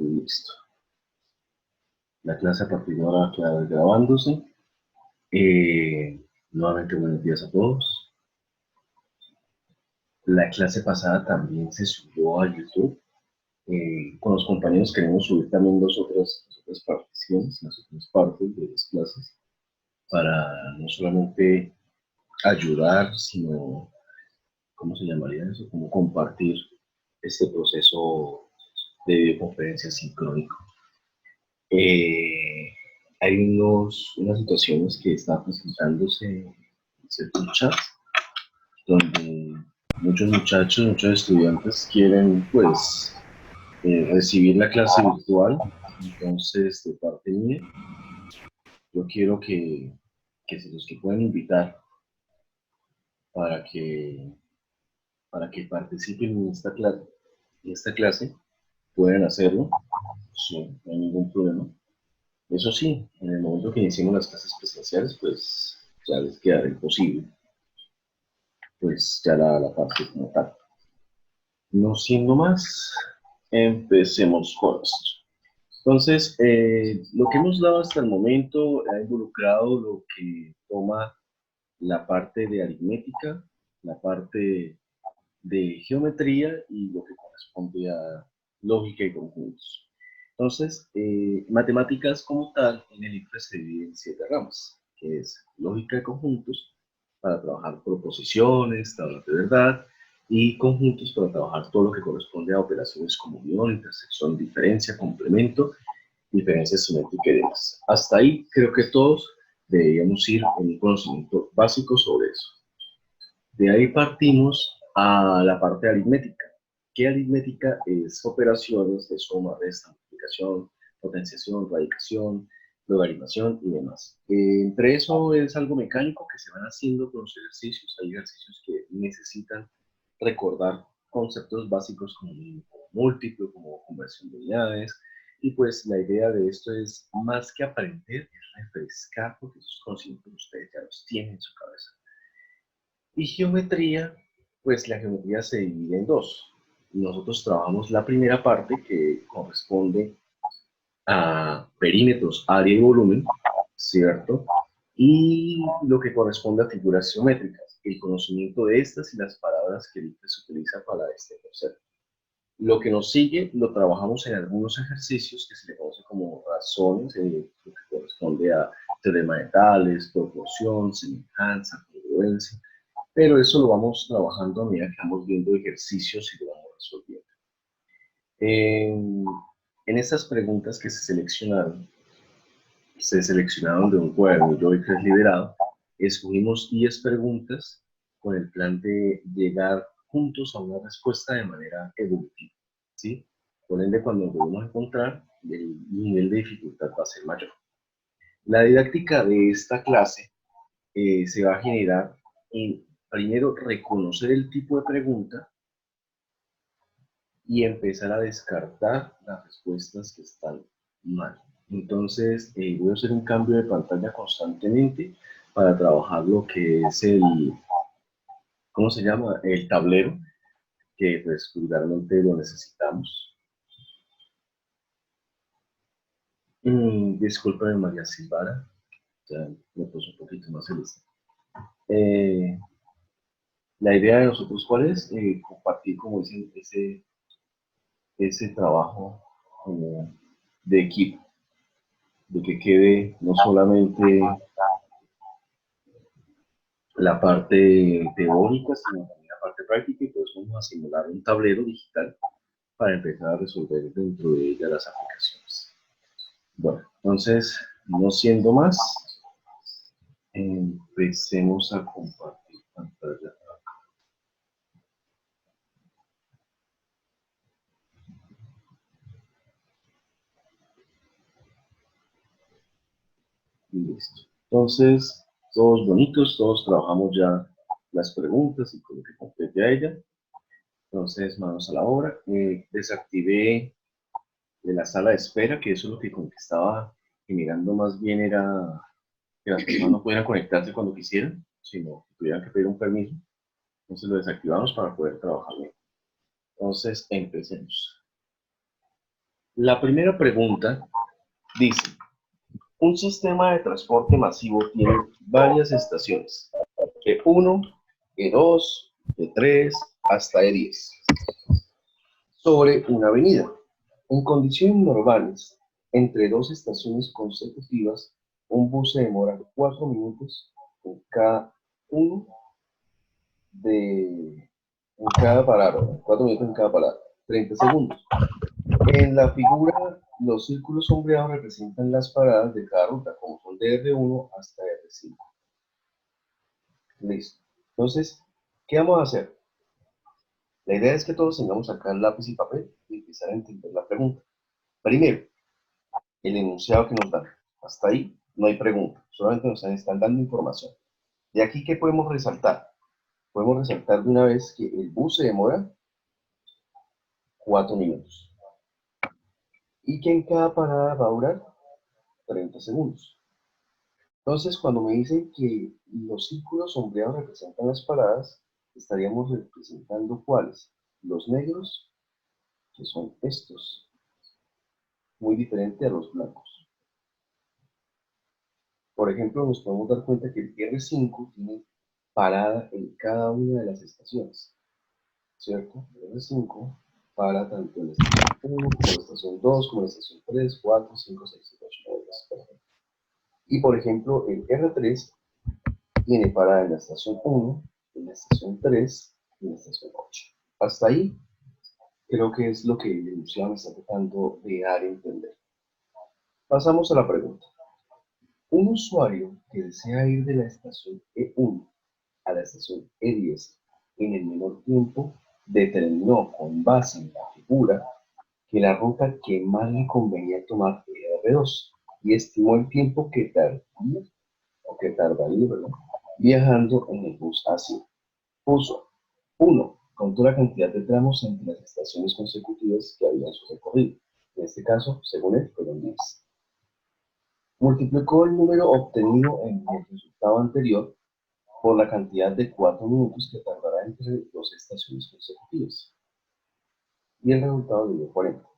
Listo. La clase a partir de ahora queda grabándose. Nuevamente buenos días a todos. La clase pasada también se subió a YouTube. Con los compañeros queremos subir también las otras particiones, las otras partes de las clases, para no solamente ayudar, sino, ¿cómo se llamaría eso? Como compartir este proceso de videoconferencia sincrónico. Hay unas situaciones que están presentándose en ciertos chats, donde muchos muchachos, muchos estudiantes quieren, pues, recibir la clase virtual. Entonces, de parte mía, yo quiero que los que puedan invitar para que, participen en esta clase pueden hacerlo, sí, no hay ningún problema. Eso sí, en el momento que iniciemos las clases presenciales, pues ya les quedará imposible, pues ya la parte como tal. No siendo más, empecemos con esto. Entonces, lo que hemos dado hasta el momento ha involucrado lo que toma la parte de aritmética, la parte de geometría y lo que corresponde a lógica y conjuntos. Entonces, matemáticas como tal en el IFE se divide en 7 ramas, que es lógica de conjuntos, para trabajar proposiciones, tablas de verdad, y conjuntos para trabajar todo lo que corresponde a operaciones como unión, intersección, diferencia, complemento, diferencia simétrica y demás. Hasta ahí creo que todos deberíamos ir en un conocimiento básico sobre eso. De ahí partimos a la parte aritmética. ¿Qué aritmética es? Operaciones de suma, resta, multiplicación, potenciación, radicación, logaritmación y demás. Entre eso es algo mecánico que se van haciendo con los ejercicios. Hay ejercicios que necesitan recordar conceptos básicos como múltiplo, como conversión de unidades. Y pues la idea de esto es, más que aprender, es refrescar, porque esos conocimientos ustedes ya los tienen en su cabeza. Y geometría, pues la geometría se divide en dos. Nosotros trabajamos la primera parte que corresponde a perímetros, área y volumen, ¿cierto? Y lo que corresponde a figuras geométricas, el conocimiento de estas y las palabras que se utiliza para este concepto. Lo que nos sigue lo trabajamos en algunos ejercicios que se le conoce como razones, lo que corresponde a teorema de Tales, proporción, semejanza, congruencia, pero eso lo vamos trabajando a medida que vamos viendo ejercicios y lo vamos resolviendo. En estas preguntas que se seleccionaron de un cuaderno yo que es liberado, escogimos 10 preguntas con el plan de llegar juntos a una respuesta de manera evolutiva, ¿sí? Por ende, cuando nos debemos encontrar, el nivel de dificultad va a ser mayor. La didáctica de esta clase se va a generar en, primero, reconocer el tipo de pregunta y empezar a descartar las respuestas que están mal. Entonces, voy a hacer un cambio de pantalla constantemente para trabajar lo que es ¿cómo se llama? El tablero, que pues vulgarmente lo necesitamos. Discúlpame, María Silvara, ya me puse un poquito más celeste. La idea de nosotros, ¿cuál es? Compartir como ese trabajo como de equipo, de que quede no solamente la parte teórica, sino también la parte práctica, y pues vamos a simular un tablero digital para empezar a resolver dentro de ella las aplicaciones. Bueno, entonces, no siendo más, empecemos a compartir pantalla. Listo. Entonces, todos bonitos, todos trabajamos ya las preguntas y con lo que complete a ella. Entonces, manos a la obra. Desactivé de la sala de espera, que eso es lo que estaba generando más bien era que las personas no pudieran conectarse cuando quisieran, sino que tuvieran que pedir un permiso. Entonces lo desactivamos para poder trabajar bien. Entonces, empecemos. La primera pregunta dice, un sistema de transporte masivo tiene varias estaciones, E1, E2, E3, hasta E10, sobre una avenida. En condiciones normales, entre dos estaciones consecutivas, un bus se demora 4 minutos en cada uno en cada parada, 4 minutos en cada parada, 30 segundos. En la figura, los círculos sombreados representan las paradas de cada ruta, como son de R1 hasta R5. Listo. Entonces, ¿qué vamos a hacer? La idea es que todos tengamos acá lápiz y papel y empezar a entender la pregunta. Primero, el enunciado que nos dan. Hasta ahí no hay pregunta, solamente nos están dando información. De aquí, ¿qué podemos resaltar? Podemos resaltar de una vez que el bus se demora 4 minutos y que en cada parada va a durar 30 segundos. Entonces, cuando me dicen que los círculos sombreados representan las paradas, estaríamos representando ¿cuáles? Los negros, que son estos, muy diferente a los blancos. Por ejemplo, nos podemos dar cuenta que el R5 tiene parada en cada una de las estaciones, ¿cierto? El R5 para tanto en la estación 1, como en la estación 2, como en la estación 3, 4, 5, 6, 7, 8, 9, 10. Y por ejemplo, el R3 tiene parada en la estación 1, en la estación 3 y en la estación 8. Hasta ahí creo que es lo que el enunciado me está tratando de dar a entender. Pasamos a la pregunta. Un usuario que desea ir de la estación E1 a la estación E10 en el menor tiempo determinó con base en la figura que la ruta que más le convenía tomar era R2 y estimó el tiempo que tardaría, ¿verdad? Viajando en el bus así. Puso 1. Contó la cantidad de tramos entre las estaciones consecutivas que había en su recorrido. En este caso, según él, fueron 10. Multiplicó el número obtenido en el resultado anterior por la cantidad de 4 minutos que tardará entre dos estaciones consecutivas. Y el resultado le dio 40.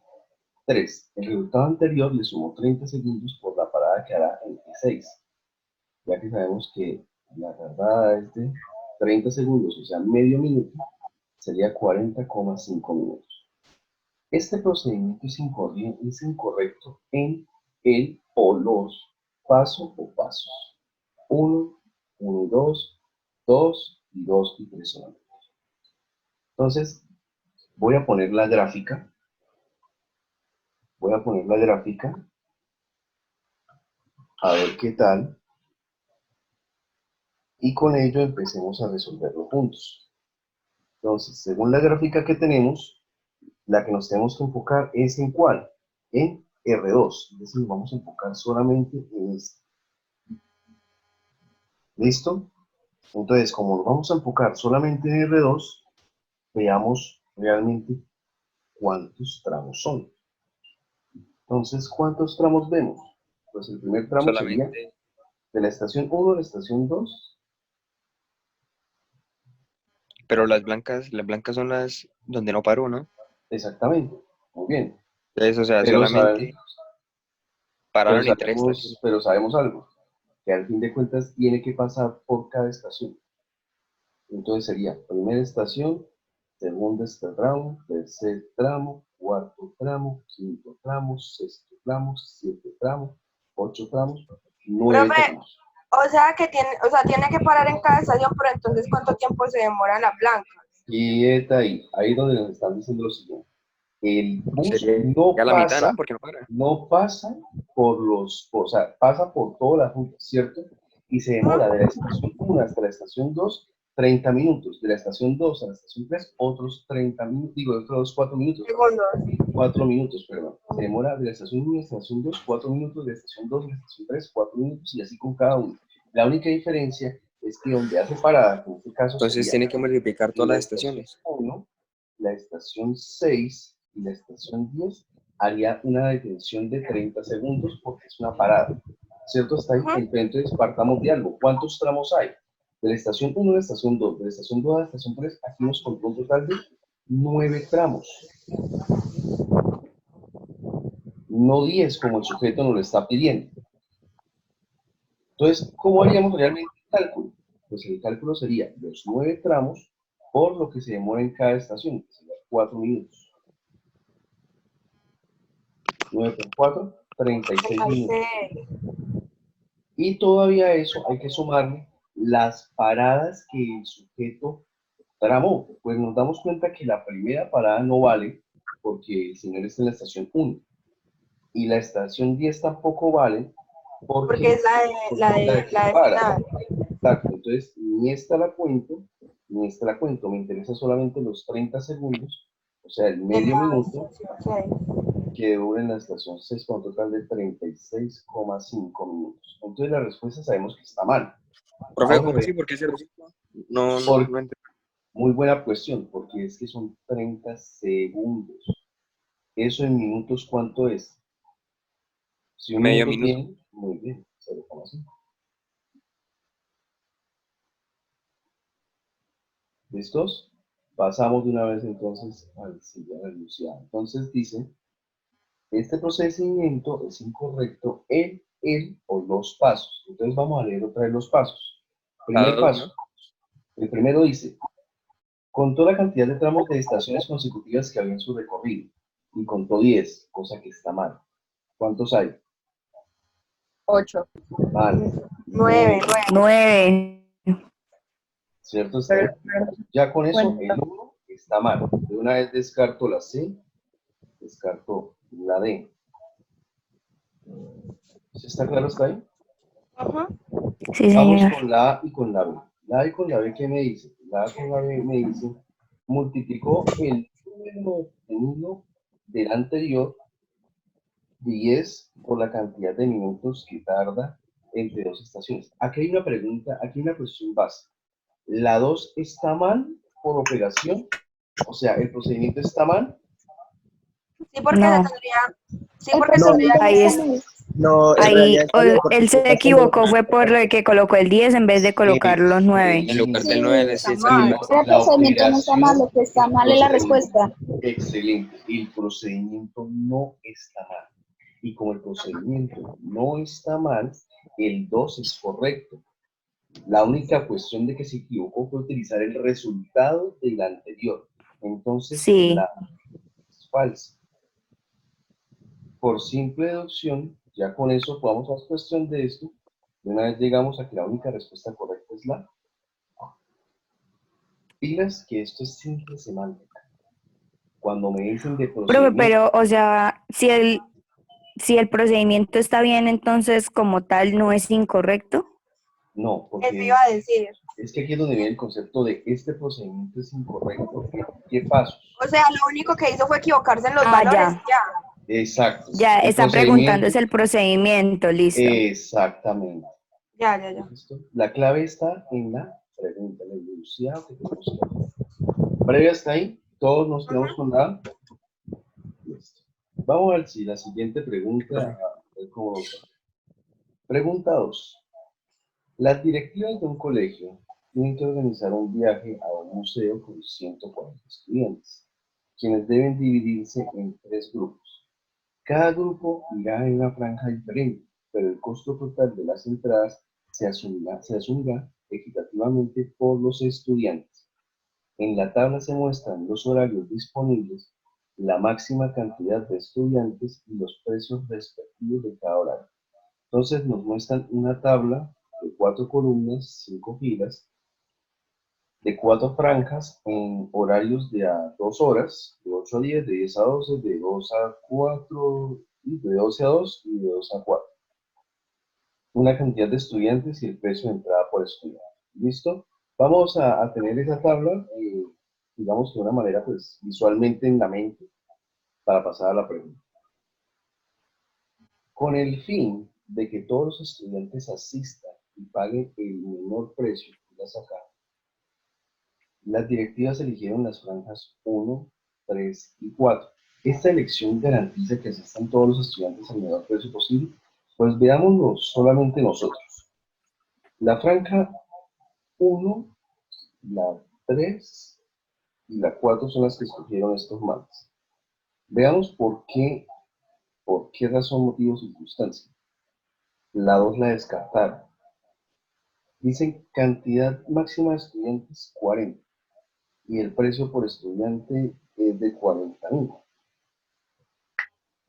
3. El resultado anterior le sumó 30 segundos por la parada que hará en E6, ya que sabemos que la tardada es de 30 segundos, o sea, medio minuto, sería 40,5 minutos. Este procedimiento es incorrecto en el o los paso o pasos. 1, 1 y 2, 2 y 2 y 3 solamente. Entonces, voy a poner la gráfica. A ver qué tal. Y con ello empecemos a resolverlo juntos. Entonces, según la gráfica que tenemos, la que nos tenemos que enfocar es en ¿cuál? En R2. Es decir, vamos a enfocar solamente en este. ¿Listo? Entonces, como nos vamos a enfocar solamente en R2, veamos realmente cuántos tramos son. Entonces, ¿cuántos tramos vemos? Pues el primer tramo sería Solamente. de la estación 1 a la estación 2. Pero las blancas son las donde no paró, ¿no? Exactamente. Muy bien. Entonces, o sea, Pero, sabe- solamente pararon en tres estaciones. pero sabemos algo, que al fin de cuentas tiene que pasar por cada estación. Entonces sería primera estación, segunda tramo, tercer tramo, cuarto tramo, quinto tramo, sexto tramo, siete tramos, 8 tramos, 9 Profe, tramos. o sea que tiene que parar en cada estación, pero entonces ¿cuánto tiempo se demora la blanca? Y ahí donde nos están diciendo lo siguiente. El bus Sería la mitad, ¿no? Porque no para. no pasa o sea, pasa por toda la ruta, ¿cierto? Y se demora de la estación 1 hasta la estación 2, 30 minutos. De la estación 2 a la estación 3, otros 30 minutos, digo, otros 4 minutos. Segundos. 4 minutos, perdón. Se demora de la estación 1 a la estación 2, 4 minutos, de la estación 2 a la estación 3, 4 minutos, y así con cada uno. La única diferencia es que donde hace parada, que en este caso Entonces sería tiene que multiplicar todas la las estación estaciones. 1, la estación 6 y la estación 10, haría una detención de 30 segundos porque es una parada. ¿Cierto? Está ahí. Entonces, partamos de algo. ¿Cuántos tramos hay? De la estación 1 a la estación 2, de la estación 2 a la estación 3, aquí nos contó un total de 9 tramos. no 10 como el sujeto nos lo está pidiendo. Entonces, ¿cómo haríamos realmente el cálculo? Pues el cálculo sería los 9 tramos por lo que se demora en cada estación, que sería 4 minutos. 9 por 4, 36 minutos. Y todavía a eso hay que sumarle las paradas que el sujeto tramó. Pues nos damos cuenta que la primera parada no vale porque el señor está en la estación 1. Y la estación 10 tampoco vale Porque es la de para. final. Exacto, entonces ni esta la cuento, ni esta la cuento, me interesa solamente los 30 segundos, o sea, el medio minuto que dura en la estación 6 con un total de 36,5 minutos. Entonces la respuesta sabemos que está mal. Profe, Vamos a ¿cómo así? ver, ¿Por qué 0,5? No, no, por, no entiendo. muy buena cuestión, porque es que son 30 segundos. ¿Eso en minutos cuánto es? Si un Medio minuto minuto. tiene, muy bien, 0,5. ¿Listos? Pasamos de una vez entonces al siguiente enunciado. Entonces dice, este procedimiento es incorrecto en el o los pasos. Entonces vamos a leer otra vez los pasos. Primer Dados, ¿no? paso. El primero dice, contó la cantidad de tramos de estaciones consecutivas que había en su recorrido y contó 10, cosa que está mal. ¿Cuántos hay? 8. Mal. 9. 9. ¿Cierto? Está ahí. Ya con eso el 1 está mal. De una vez descarto la C, descarto la D. ¿Sí está claro hasta ahí? Ajá. Sí, Vamos señor. con la A y con la B. La A y con la B, ¿qué me dice? La A con la B me dice, multiplicó el número obtenido del anterior 10 por la cantidad de minutos que tarda entre dos estaciones. Aquí hay una pregunta, aquí hay una cuestión básica. ¿La 2 está mal por operación? O sea, ¿el procedimiento está mal? Sí, porque No. se tendría, sí, porque No, tendría Ahí que, es, no, en ahí realidad está bien porque él se está como... equivocó, fue por lo de que colocó el 10 en vez de colocar los 9. En lugar Excelente. del 9, está sí, está mal. mal. El procedimiento no está mal, lo que está mal es la respuesta. Excelente. El procedimiento no está mal. Y como el procedimiento no está mal, el 2 es correcto. La única cuestión de que se equivocó fue utilizar el resultado del anterior. Entonces, Sí. la es falsa. Por simple deducción, ya con eso vamos a la cuestión de esto. De una vez llegamos a que la única respuesta correcta es la A. Pilas que esto es simple semántica. Cuando me dicen de Profe, procedimiento, pero, o sea, si el procedimiento está bien, entonces como tal no es incorrecto. no, Eso porque iba a decir. es que aquí es donde viene el concepto de este procedimiento es incorrecto. ¿Qué pasos? O sea, lo único que hizo fue equivocarse en los Ah, valores ya. y ya. Exacto. Ya El está preguntando, es procedimiento, el procedimiento, listo. exactamente. Ya, ya, ya. ¿Listo? La clave está en la pregunta, en el enunciado que tenemos que hacer. Previo hasta ahí, todos nos quedamos con la A. Listo. Vamos a ver si la siguiente pregunta, a ver cómo nos va. Pregunta 2. Las directivas de un colegio tienen que organizar un viaje a un museo con 140 estudiantes, quienes deben dividirse en 3 grupos. Cada grupo irá en una franja diferente, pero el costo total de las entradas se asumirá equitativamente por los estudiantes. En la tabla se muestran los horarios disponibles, la máxima cantidad de estudiantes y los precios respectivos de cada horario. Entonces nos muestran una tabla de 4 columnas, 5 filas, de 4 franjas en horarios de a 2 horas, de 8 a 10, de 10 a 12, de 2 a 4, de 12 a 2 y de 2 a 4. Una cantidad de estudiantes y el precio de entrada por estudiante. ¿Listo? Vamos a tener esa tabla, digamos, de una manera pues visualmente en la mente para pasar a la pregunta. Con el fin de que todos los estudiantes asistan y paguen el menor precio que ya sacaron, las directivas eligieron las franjas 1, 3 y 4. Esta elección garantiza que asistan todos los estudiantes al menor precio posible. Pues veámoslo solamente nosotros. La franja 1, la 3 y la 4 son las que escogieron estos mapas. Veamos por qué ¿Por qué razón, motivo, circunstancia? La 2 la descartaron. Dicen cantidad máxima de estudiantes 40 y el precio por estudiante es de 40.000.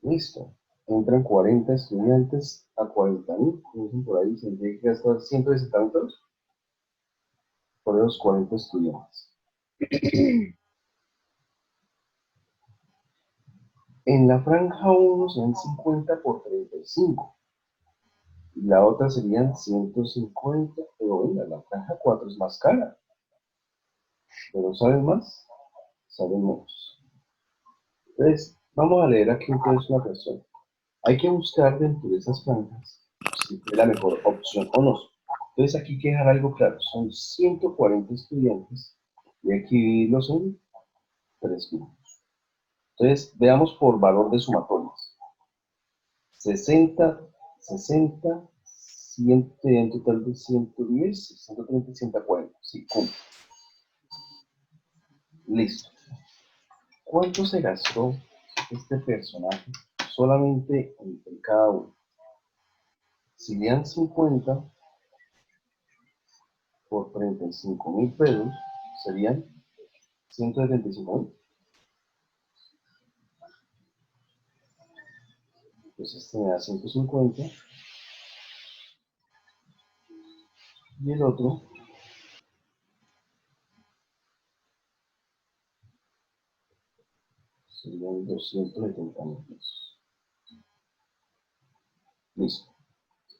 Listo. Entran 40 estudiantes a 40.000. Como dicen por ahí, se tendría que gastar 160.000 pesos por esos 40 estudiantes. En la franja 1 serían 50 por 35. Y la otra serían 150, pero venga, la franja 4 es más cara. Pero ¿saben más? Saben menos. Entonces, vamos a leer aquí entonces una persona. Hay que buscar dentro de esas franjas si es la mejor opción o no. Entonces aquí hay que dejar algo claro. Son 140 estudiantes y aquí dividirlos en 3 grupos. Entonces, veamos por valor de sumatorias. 60, 60, 100, en total de 110, 130 y 140. Sí, cumple. Listo. ¿Cuánto se gastó este personaje solamente entre cada uno? Si le dan 50 por 35.000 pesos, serían 175.000. Pues este me da 150 y el otro serían 270.000 pesos. Listo.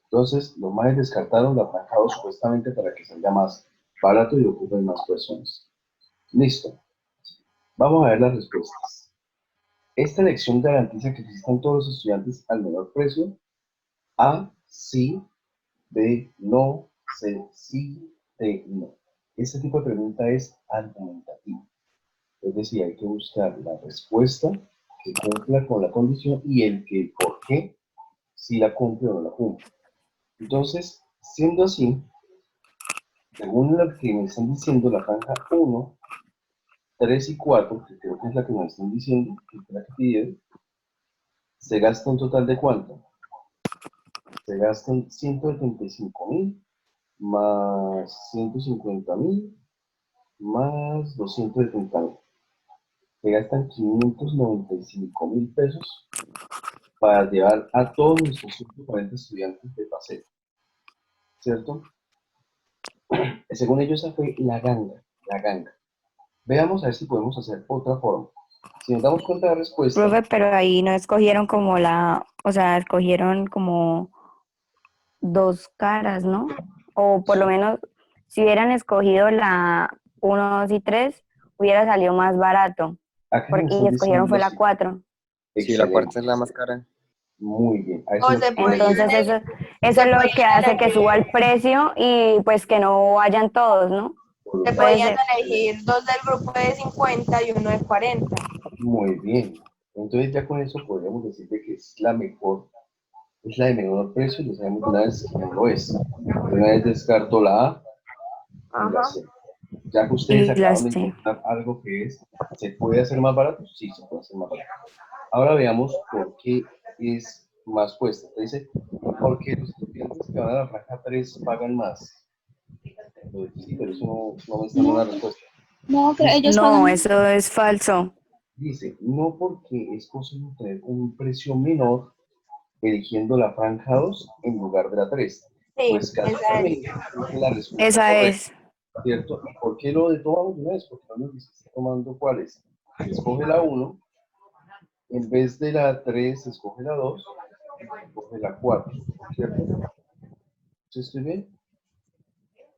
Entonces, los más descartaron la franja 2 supuestamente para que salga más barato y ocupen más personas. Listo. Vamos a ver las respuestas. Esta elección garantiza que existan todos los estudiantes al menor precio. A, sí. B, no. C, sí. D, no. Este tipo de pregunta es argumentativa. Es decir, hay que buscar la respuesta que cumpla con la condición y el que por qué, si la cumple o no la cumple. Entonces, siendo así, según lo que me están diciendo, la franja 1, 3 y 4, que creo que es la que me están diciendo, que es la que pidieron, se gasta un total de ¿cuánto? Se gastan 175.000 más 150.000 más 270.000. Se gastan 595.000 pesos para llevar a todos nuestros 140 estudiantes de paseo, ¿cierto? Según ellos, esa fue la ganga, la ganga. Veamos a ver si podemos hacer otra forma. Si nos damos cuenta de la respuesta, Profe, pero ahí no escogieron como o sea, escogieron como dos caras, ¿no? O por lo menos, si hubieran escogido la 1, 2 y 3, hubiera salido más barato, acá me porque están y escogieron fue diciendo la sí. 4. Sí, la Excelente, cuarta es la más cara. muy bien. A eso O nos se quería llegar. podían, Entonces eso se es lo que podían hace que suba elegir, el precio y pues que no vayan todos, ¿no? se Puede podían ser. elegir dos del grupo de 50 y uno de 40. Muy bien. Entonces ya con eso podríamos decir de que es la mejor, es la de menor precio y ya sabemos de una vez quién lo es. De una vez descarto la A y la Ajá. C. Ya que ustedes Y acaban las de sí. encontrar algo que es, ¿se puede hacer más barato? Sí, se puede hacer más barato. Ahora veamos por qué es más puesta. Dice, ¿por qué los estudiantes que van a la franja 3 pagan más? Pues sí, pero eso no me está dando una No, respuesta. no, ellos No, pagan. eso es falso. Dice, no porque es posible tener un precio menor eligiendo la franja 2 en lugar de la 3. Sí, Pues esa es. casualmente es la respuesta Esa correcta, es. ¿cierto? ¿Y por qué lo de tomamos de una vez? Porque no nos está tomando cuál es. Escoge la 1, en vez de la 3, escoge la 2, escoge la 4, ¿cierto? ¿Sí estoy bien?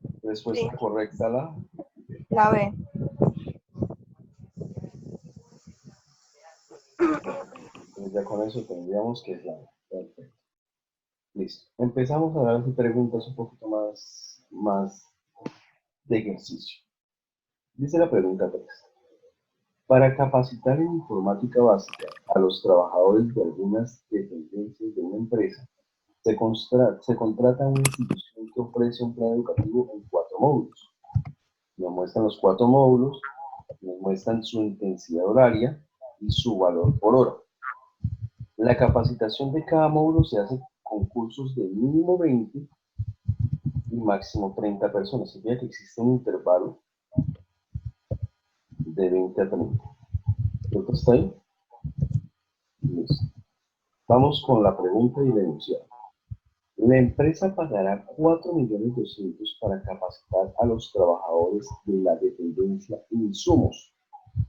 Sí, Respuesta correcta la. la B. Entonces ya con eso tendríamos que es la. Perfecto. Listo. Empezamos a dar preguntas un poquito más de ejercicio. Dice la pregunta 3. Para capacitar en informática básica a los trabajadores de algunas dependencias de una empresa, se contrata una institución que ofrece un plan educativo en 4 módulos. Nos muestran los 4 módulos, nos muestran su intensidad horaria y su valor por hora. La capacitación de cada módulo se hace con cursos de mínimo 20 y máximo 30 personas. Significa que existe un intervalo de 20 a 30. ¿Cierto está ahí? Listo. Vamos con la pregunta y la enunciado. La empresa pagará 4.200.000 para capacitar a los trabajadores de la dependencia insumos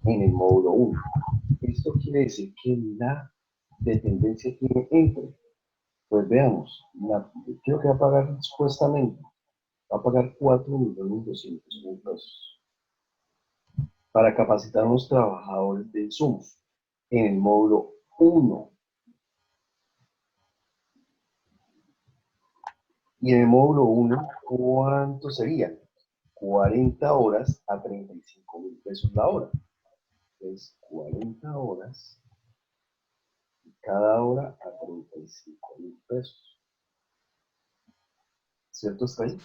en el módulo 1. Esto quiere decir que la dependencia tiene entre. Pues veamos, creo que va a pagar supuestamente, va a pagar 4.200.000 pesos para capacitar a los trabajadores de insumos en el módulo 1. Y en el módulo 1, ¿cuánto sería? 40 horas a 35.000 pesos la hora. Entonces, 40 horas, cada hora a 35.000 pesos. ¿Cierto está ahí?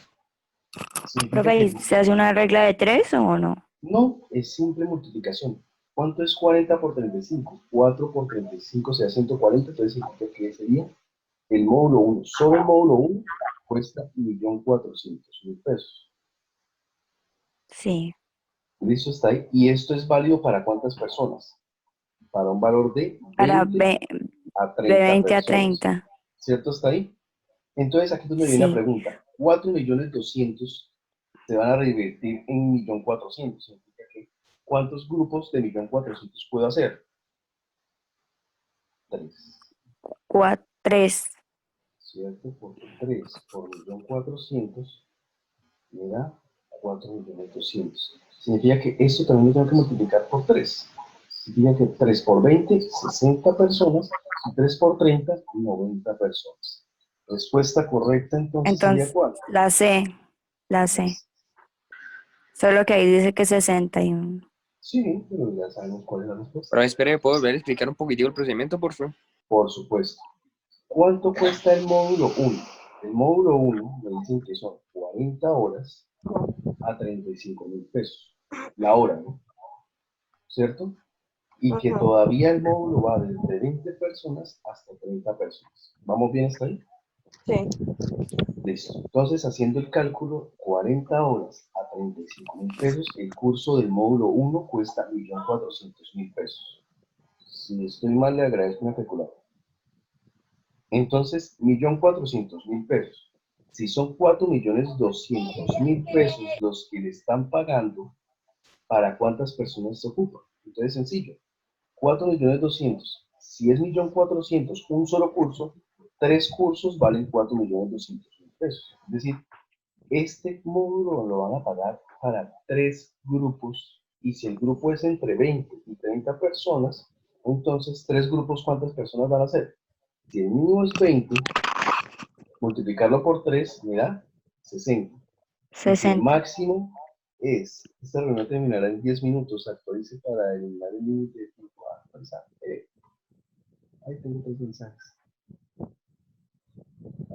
Significa Profe, ¿y que se hace una regla de 3 o no? no, es simple multiplicación. ¿Cuánto es 40 por 35? 4 por 35 se da 140, entonces significa que sería el módulo 1. Solo el módulo 1 cuesta 1.400.000 pesos. Sí, Listo, está ahí. Y esto es válido para ¿cuántas personas? Para un valor de para 20 a de 30 20 a personas. 30. ¿Cierto? ¿Está ahí? Entonces aquí es donde viene la Sí, pregunta. 4.200.000 se van a revertir en 1.400.000. Significa que ¿cuántos grupos de 1.400.000 puedo hacer? 3. 3. ¿Cierto? Porque 3 por 1.400.000 me da 4.200.000. Significa que esto también lo tengo que multiplicar por 3. Significa que 3 por 20, 60 personas, y 3 por 30, 90 personas. Respuesta correcta entonces sería Entonces, ¿cuál? la C. Solo que ahí dice que 61. Sí, pero ya sabemos cuál es la respuesta. Pero espere, ¿me puedo volver a explicar un poquitico el procedimiento, por favor? Por supuesto. ¿Cuánto cuesta el módulo 1? El módulo 1 me dicen que son 40 horas a 35.000 pesos. La hora, ¿no? ¿Cierto? Y que Ujú. todavía el módulo va desde 20 personas hasta 30 personas. ¿Vamos bien hasta ahí? Sí. Listo. Entonces, haciendo el cálculo, 40 horas a 35.000 pesos, el curso del módulo 1 cuesta 1.400.000 pesos. Si estoy mal, le agradezco una calculadora. Entonces, 1.400.000 pesos. Si son 4.200.000 pesos los que le están pagando, ¿para cuántas personas se ocupa? Entonces, sencillo. 4.200.000. Si es 1.400.000 un solo curso, 3 cursos valen 4.200.000 pesos. Es decir, este módulo lo van a pagar para 3 grupos y si el grupo es entre 20 y 30 personas, entonces 3 grupos, ¿cuántas personas van a ser? Si el mínimo es 20, multiplicarlo por 3 me da 60. Y si el 60. máximo es, esta reunión terminará en 10 minutos, actualice para eliminar el límite de tiempo a actualizar. Ahí tengo 3 mensajes.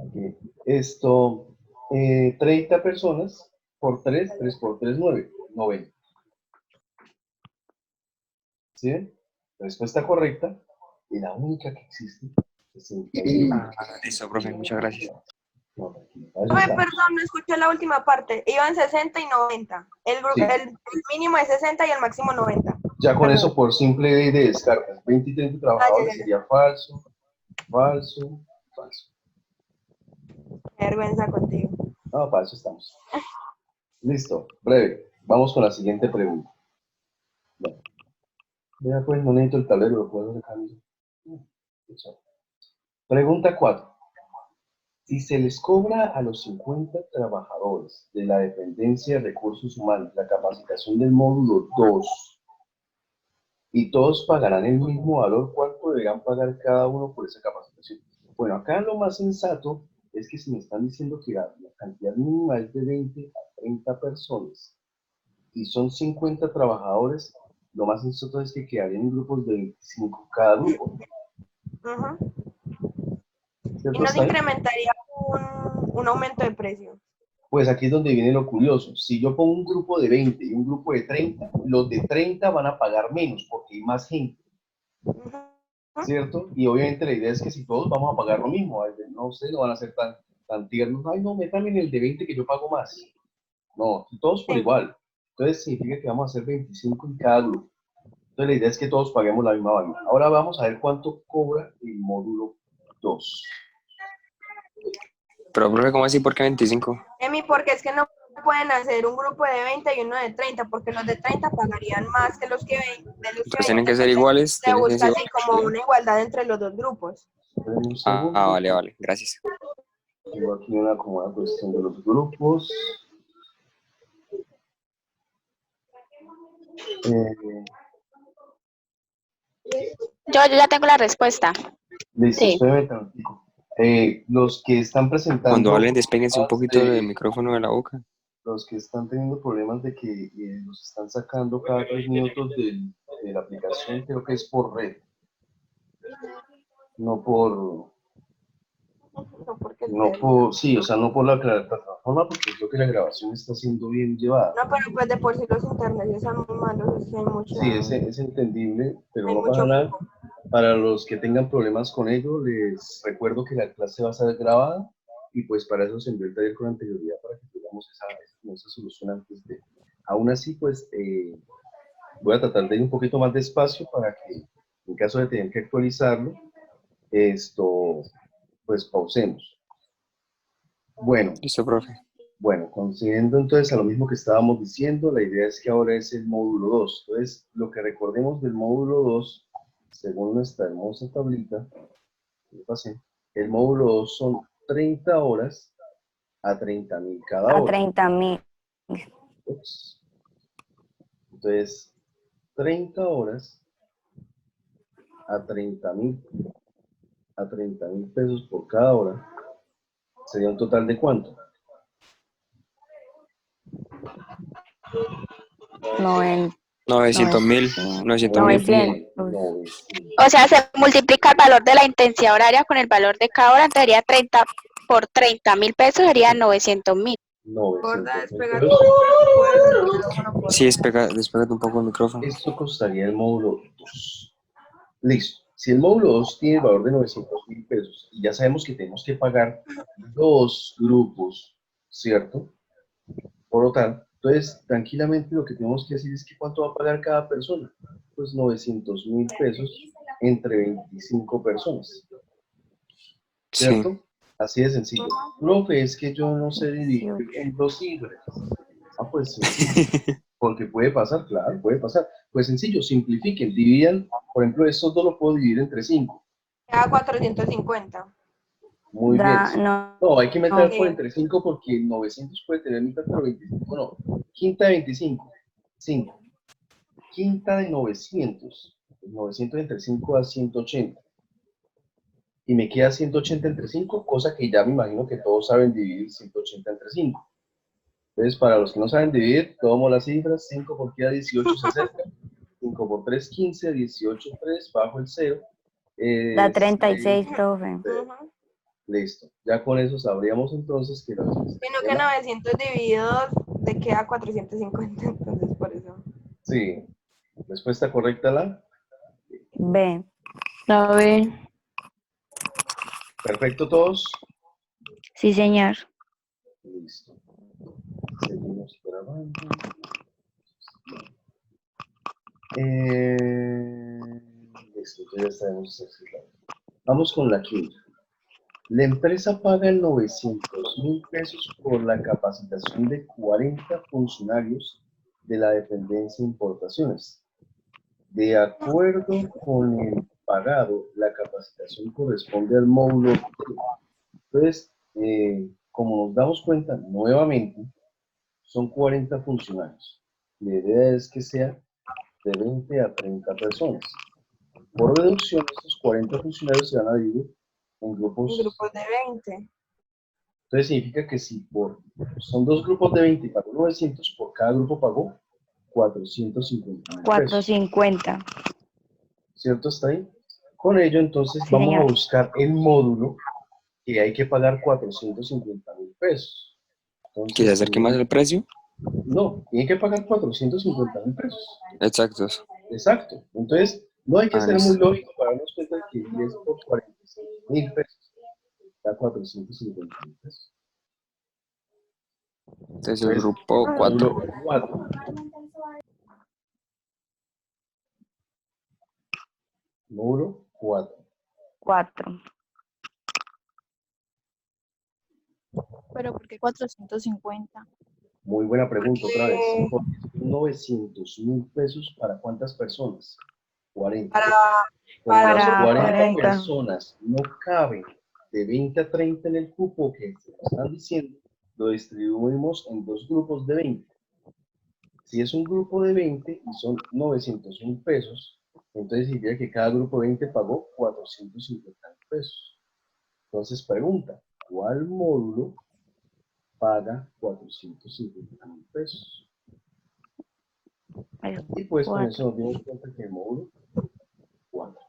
Aquí. Esto, 30 personas por 3, 3 por 3, 9, 90. ¿Sí ven? Respuesta correcta, y la única que existe, 61. Listo, profe, muchas gracias. No, tranquilo, para eso Ay, estamos. perdón, no escuché la última parte. Iban 60 y 90. Sí, El mínimo es 60 y el máximo 90. ya con Perdón. eso, por simple ley de descargas, 20 y 30 Ah, ya, trabajadores ya, ya. sería falso, falso, falso. Qué vergüenza contigo. No, para eso estamos. Listo, breve. Vamos con la siguiente pregunta. Bueno, ya pues, no necesito el tablero, lo puedo dejar mismo. Pregunta 4. Si se les cobra a los 50 trabajadores de la dependencia de recursos humanos la capacitación del módulo 2 y todos pagarán el mismo valor, ¿cuánto deberán pagar cada uno por esa capacitación? Bueno, acá lo más sensato es que si me están diciendo que la cantidad mínima es de 20 a 30 personas y son 50 trabajadores, lo más sensato es que quedarían en grupos de 25 cada grupo. Ujú. Y ¿Cierto? nos ¿Está ahí? incrementaría un aumento de precio. Pues aquí es donde viene lo curioso. Si yo pongo un grupo de 20 y un grupo de 30, los de 30 van a pagar menos porque hay más gente. Ujú. ¿cierto? Y obviamente la idea es que si todos vamos a pagar lo mismo, ay, no, ustedes no van a ser tan tiernos, ay, no, métame en el de 20 que yo pago más. No, todos por Sí. igual. Entonces significa que vamos a hacer 25 en cada grupo. Entonces la idea es que todos paguemos la misma vaina. Ahora vamos a ver cuánto cobra el módulo 2. Pero, profe, ¿cómo así? ¿Por qué 25? Emi, porque es que no pueden hacer un grupo de 20 y uno de 30, porque los de 30 pagarían más que los que 20. Entonces tienen que ser iguales, Se tienen que busca ser así como una igualdad entre los dos grupos. Esperen un segundo. vale, vale, gracias. Tengo aquí una acomoda cuestión de los grupos. Yo ya tengo la respuesta. Listo, Sí. espérenme tantito. Los que están presentando Cuando hablen, despéguense un problemas poquito del micrófono de la boca. los que están teniendo problemas de que los están sacando cada 3 minutos de la aplicación, creo que es por red, no por, No, porque sí, o sea, no por la plataforma, porque creo que la grabación está siendo bien llevada. No, pero pues de por sí los internet están muy malos, es que hay mucho. Sí, es entendible, pero Hay no mucho pasa nada. foco. Para los que tengan problemas con ello, les recuerdo que la clase va a ser grabada y pues para eso se envió el taller con anterioridad para que tengamos esa solución antes de. Aún así, pues voy a tratar de ir un poquito más despacio para que en caso de tener que actualizarlo, pues pausemos. Listo, profe. Bueno, considerando entonces a lo mismo que estábamos diciendo, la idea es que ahora es el módulo 2. Entonces, lo que recordemos del módulo 2, según nuestra hermosa tablita, que pasé, el módulo 2 son 30 horas a 30.000 cada A hora. 30.000. Ups. Entonces, 30 horas a 30.000 pesos por cada hora, sería un total de ¿cuánto? 900.000, 900.000. 900. O sea, se multiplica el valor de la intensidad horaria con el valor de cada hora, entonces sería 30 por 30.000 pesos, sería 900.000. gorda, 900.000 despégate. pesos. Sí, despégate un poco el micrófono. Esto costaría el módulo 2. Listo. Si el módulo 2 tiene el valor de 900.000 pesos y ya sabemos que tenemos que pagar 2 grupos, ¿cierto? Por lo tanto, entonces tranquilamente lo que tenemos que decir es que ¿cuánto va a pagar cada persona? Pues 900.000 pesos entre 25 personas, Sí. ¿cierto? Así de sencillo. Profe, es que yo no sé dividir en 2 cifras. Ah, pues sencillo. Porque puede pasar, claro, puede pasar. Pues sencillo, simplifiquen, dividan, por ejemplo, estos dos los puedo dividir entre 5. Queda 450. Muy bien. No, No, hay que meter no. por entre 5 porque 900 puede tener mitad, pero 25 no. Quinta de 25, 5. Quinta de 900. 900 entre 5 a 180. Y me queda 180 entre 5, cosa que ya me imagino que todos saben dividir 180 entre 5. Entonces, para los que no saben dividir, tomo las cifras, 5 por cada 18 se acerca, 5 por 3, 15, 18, 3, bajo el 0. da 36, profe. Ujú. Listo. Ya con eso sabríamos entonces que la Sino que 900 dividido 2 te queda 450, entonces por eso. Sí. Respuesta correcta la. B. A ver. Perfecto todos. Sí, señor. Listo. Seguimos grabando. Listo, ya sabemos explicar. Vamos con la quinta. La empresa paga 900.000 pesos por la capacitación de 40 funcionarios de la dependencia de importaciones. De acuerdo con el pagado, la capacitación corresponde al módulo 3. Entonces, como nos damos cuenta, nuevamente, son 40 funcionarios. La idea es que sea de 20 a 30 personas. Por reducción, estos 40 funcionarios se van a dividir en grupos. En grupos de 20. Entonces significa que si son 2 grupos de 20 y pagó 900, por cada grupo pagó 450 pesos. 450. ¿Cierto? ¿Está ahí? Con ello, entonces, Sí, vamos señor. a buscar el módulo que hay que pagar 450.000 pesos. Entonces, ¿Que se acerque más el precio? No, tiene que pagar 450.000 pesos. Exacto. Exacto. Entonces, No hay que ser muy listo. lógico para darnos cuenta de que 10 por 45.000 pesos da 450.000 pesos. Entonces el Entonces, grupo 4. módulo 4. Módulo 4. 4. Pero ¿por qué 450? Muy buena pregunta otra vez. Eh, Porque son 900.000 pesos para ¿cuántas personas? 40. para, Como para las un Para grupo de 40 20. 40. personas no caben de 20 a 30 en el cupo que se nos están diciendo, lo distribuimos en dos grupos de 20. Si es un grupo de 20 y son 900.000 pesos, entonces diría que cada grupo de 20 pagó 450.000 pesos. Entonces pregunta, ¿cuál módulo paga 450.000 pesos? El Y pues con 4. eso nos dimos cuenta que el módulo 4.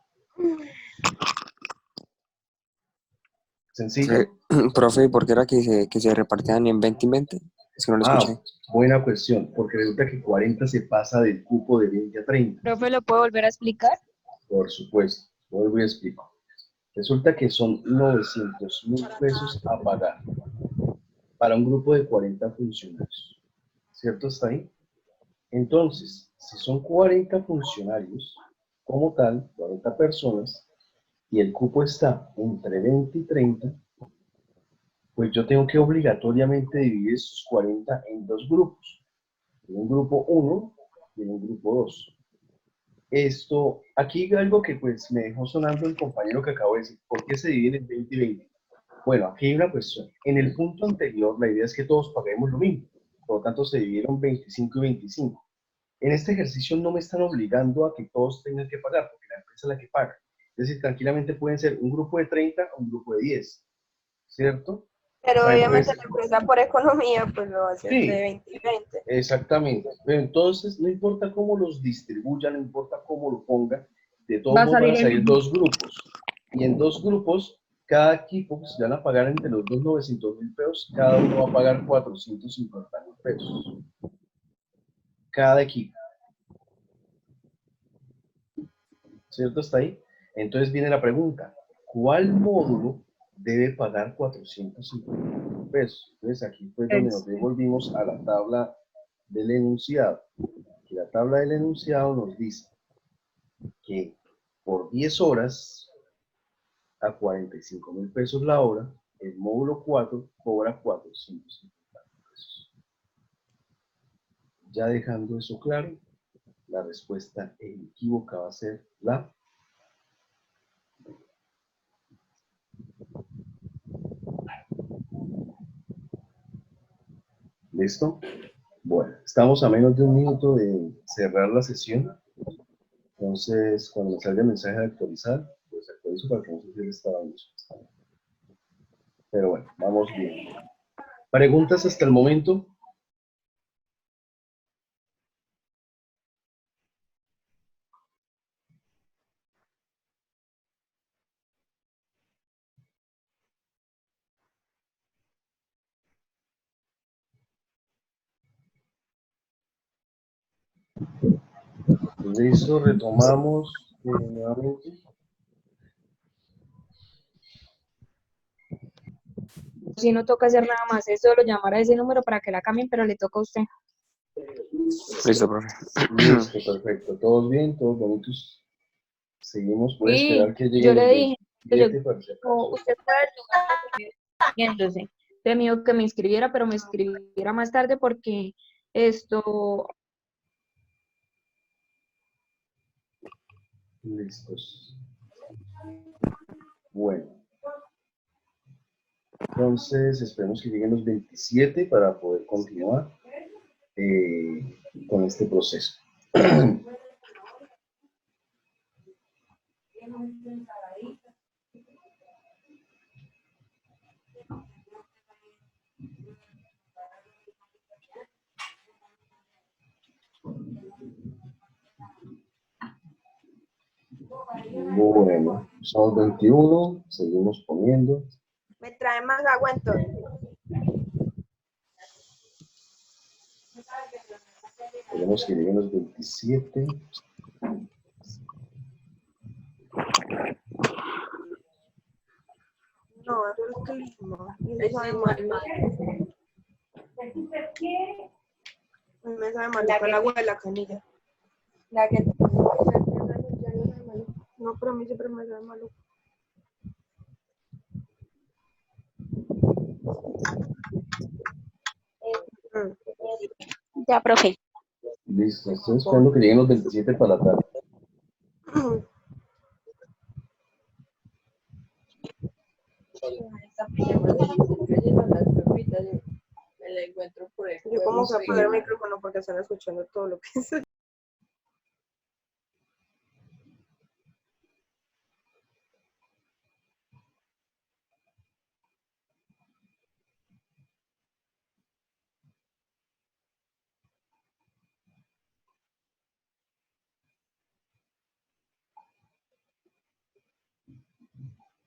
¿Sencillo? Profe, ¿por qué era que se repartían en 20 y 20? Es que no lo escuché. Buena cuestión, porque resulta que 40 se pasa del cupo de 20 a 30. Profe, ¿lo puedo volver a explicar? Por supuesto, vuelvo y explico. Resulta que son 900.000 pesos a pagar para un grupo de 40 funcionarios. ¿Cierto? ¿Está ahí? Entonces, si son 40 funcionarios, como tal, 40 personas, y el cupo está entre 20 y 30, pues yo tengo que obligatoriamente dividir esos 40 en dos grupos. En un grupo 1 y en un grupo 2. Esto, aquí algo que pues me dejó sonando el compañero que acabo de decir, ¿por qué se divide en 20 y 20? Bueno, aquí hay una cuestión. En el punto anterior, la idea es que todos paguemos lo mismo, por lo tanto se dividieron 25 y 25. En este ejercicio no me están obligando a que todos tengan que pagar, porque la empresa es la que paga. Es decir, tranquilamente pueden ser un grupo de 30 o un grupo de 10, ¿cierto? Pero También puede obviamente ser, la empresa por economía pues lo va a hacer de sí, 20 y 20. exactamente. Pero entonces, no importa cómo los distribuya, no importa cómo lo ponga, de Va todos a modos van a salir el salir mismo. dos grupos. Y en dos grupos, cada equipo se van a pagar entre los dos 900.000 pesos, cada uno va a pagar 450.000 pesos. Cada equipo. ¿Cierto? ¿Está ahí? Entonces viene la pregunta, ¿cuál módulo debe pagar 450.000 pesos? Entonces aquí fue donde nos devolvimos a la tabla del enunciado. Y la tabla del enunciado nos dice que por 10 horas a 45.000 pesos la hora, el módulo 4 cobra 450 pesos. Ya dejando eso claro, la respuesta inequívoca va a ser la... ¿Listo? Bueno, estamos a menos de un minuto de cerrar la sesión. Entonces, cuando me salga el mensaje de actualizar, pues actualizo para que no se pierda esta vaina. Pero bueno, vamos bien. ¿Preguntas hasta el momento? Listo, retomamos nuevamente. Si no toca hacer nada más, es solo llamar a ese número para que la cambien, pero le toca a usted. Listo, profe. Listo, perfecto. ¿Todos bien? ¿Todos bonitos? Seguimos. Voy a Y esperar que yo lleguen le los dije, yo, 27 para si acaso. usted puede ayudar inscribiéndose. Usted me dijo que me inscribiera, pero me inscribiera más tarde porque esto, Listos. Bueno, entonces esperemos que lleguen los 27 para poder continuar con este proceso. Bueno, son 21, seguimos poniendo. Me trae más agua entonces. Tenemos que lleguen los 27. No, es el clima. Y me sabe mal. Me sabe mal el agua de la canilla. La que No, pero a mí siempre me sabe malo. Ya, profe. Listo, estoy esperando que lleguen los 27 para la tarde. esa pijama de cayendo las pepitas, yo me la encuentro por el Yo como que juego, apagar el micrófono porque están escuchando todo lo que dice.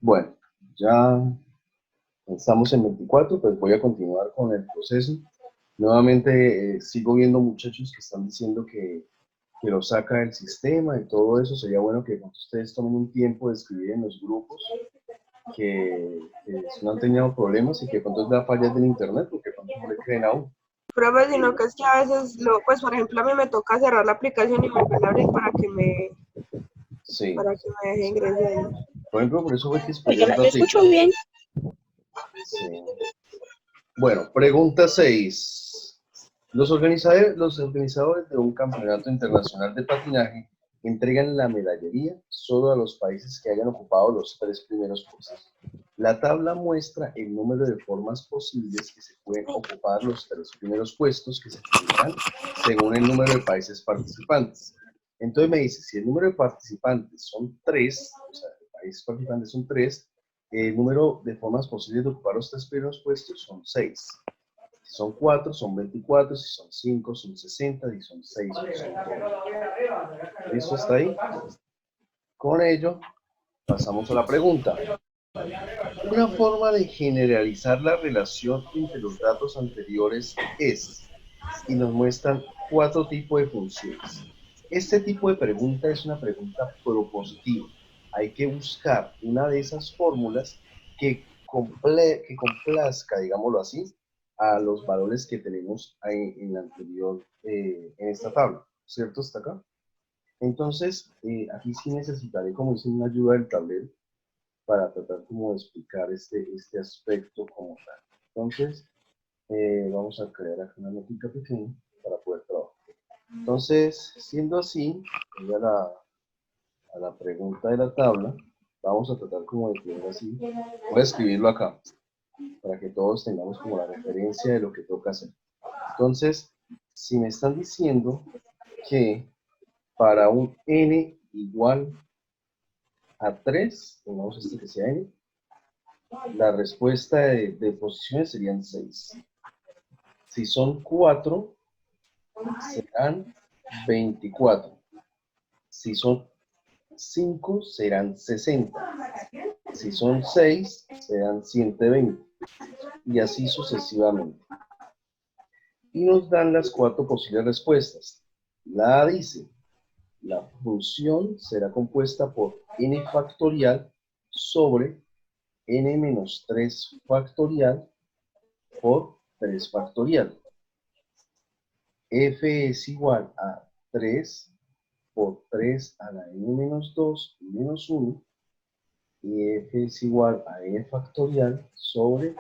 Bueno, ya estamos en 24, pues voy a continuar con el proceso. Nuevamente sigo viendo muchachos que están diciendo que lo saca del sistema y todo eso. Sería bueno que ustedes tomen un tiempo de escribir en los grupos que no han tenido problemas y que cuando es la falla del internet, porque cuando no le creen aún. Profe, sino que es que a veces, pues por ejemplo, a mí me toca cerrar la aplicación y volver a abrir Sí. para que me deje ingresar. Por ejemplo, por eso fue que Pues esperé yo un lo ratito. escucho bien. Sí. Bueno, pregunta 6. Los organizadores de un campeonato internacional de patinaje entregan la medallería solo a los países que hayan ocupado los 3 primeros puestos. La tabla muestra el número de formas posibles que se pueden ocupar los 3 primeros puestos que se tendrán según el número de países participantes. Entonces me dice, si el número de participantes son 3, o sea, de países participantes son 3, el número de formas posibles de ocupar los 3 primeros puestos son 6. Si son 4, son 24, si son 5, son 60, si son 6, son 12. ¿Listo hasta ahí? Con ello, pasamos a la pregunta. Una forma de generalizar la relación entre los datos anteriores es, y nos muestran 4 tipos de funciones. Este tipo de pregunta es una pregunta propositiva. Hay que buscar una de esas fórmulas que complazca, digámoslo así, a los valores que tenemos ahí en la anterior, en esta tabla, ¿cierto? Hasta acá. Entonces, aquí sí necesitaré, como dice, una ayuda del tablero para tratar como de explicar este aspecto como tal. Entonces, vamos a crear aquí una notica pequeña para poder trabajar. Entonces, siendo así, voy a la pregunta de la tabla, vamos a tratar como de poner así. Voy a escribirlo acá, para que todos tengamos como la referencia de lo que toca hacer. Entonces, si me están diciendo que para un n igual a 3, pongamos este que sea n, la respuesta de posiciones serían 6. Si son 4, serán 24. Si son 5, serán 60. Si son 6, serán 120. Y así sucesivamente. Y nos dan las 4 posibles respuestas. La A dice, la función será compuesta por n factorial sobre n menos 3 factorial por 3 factorial. F es igual a 3 por 3 a la n menos 2 menos 1, y f es igual a n factorial sobre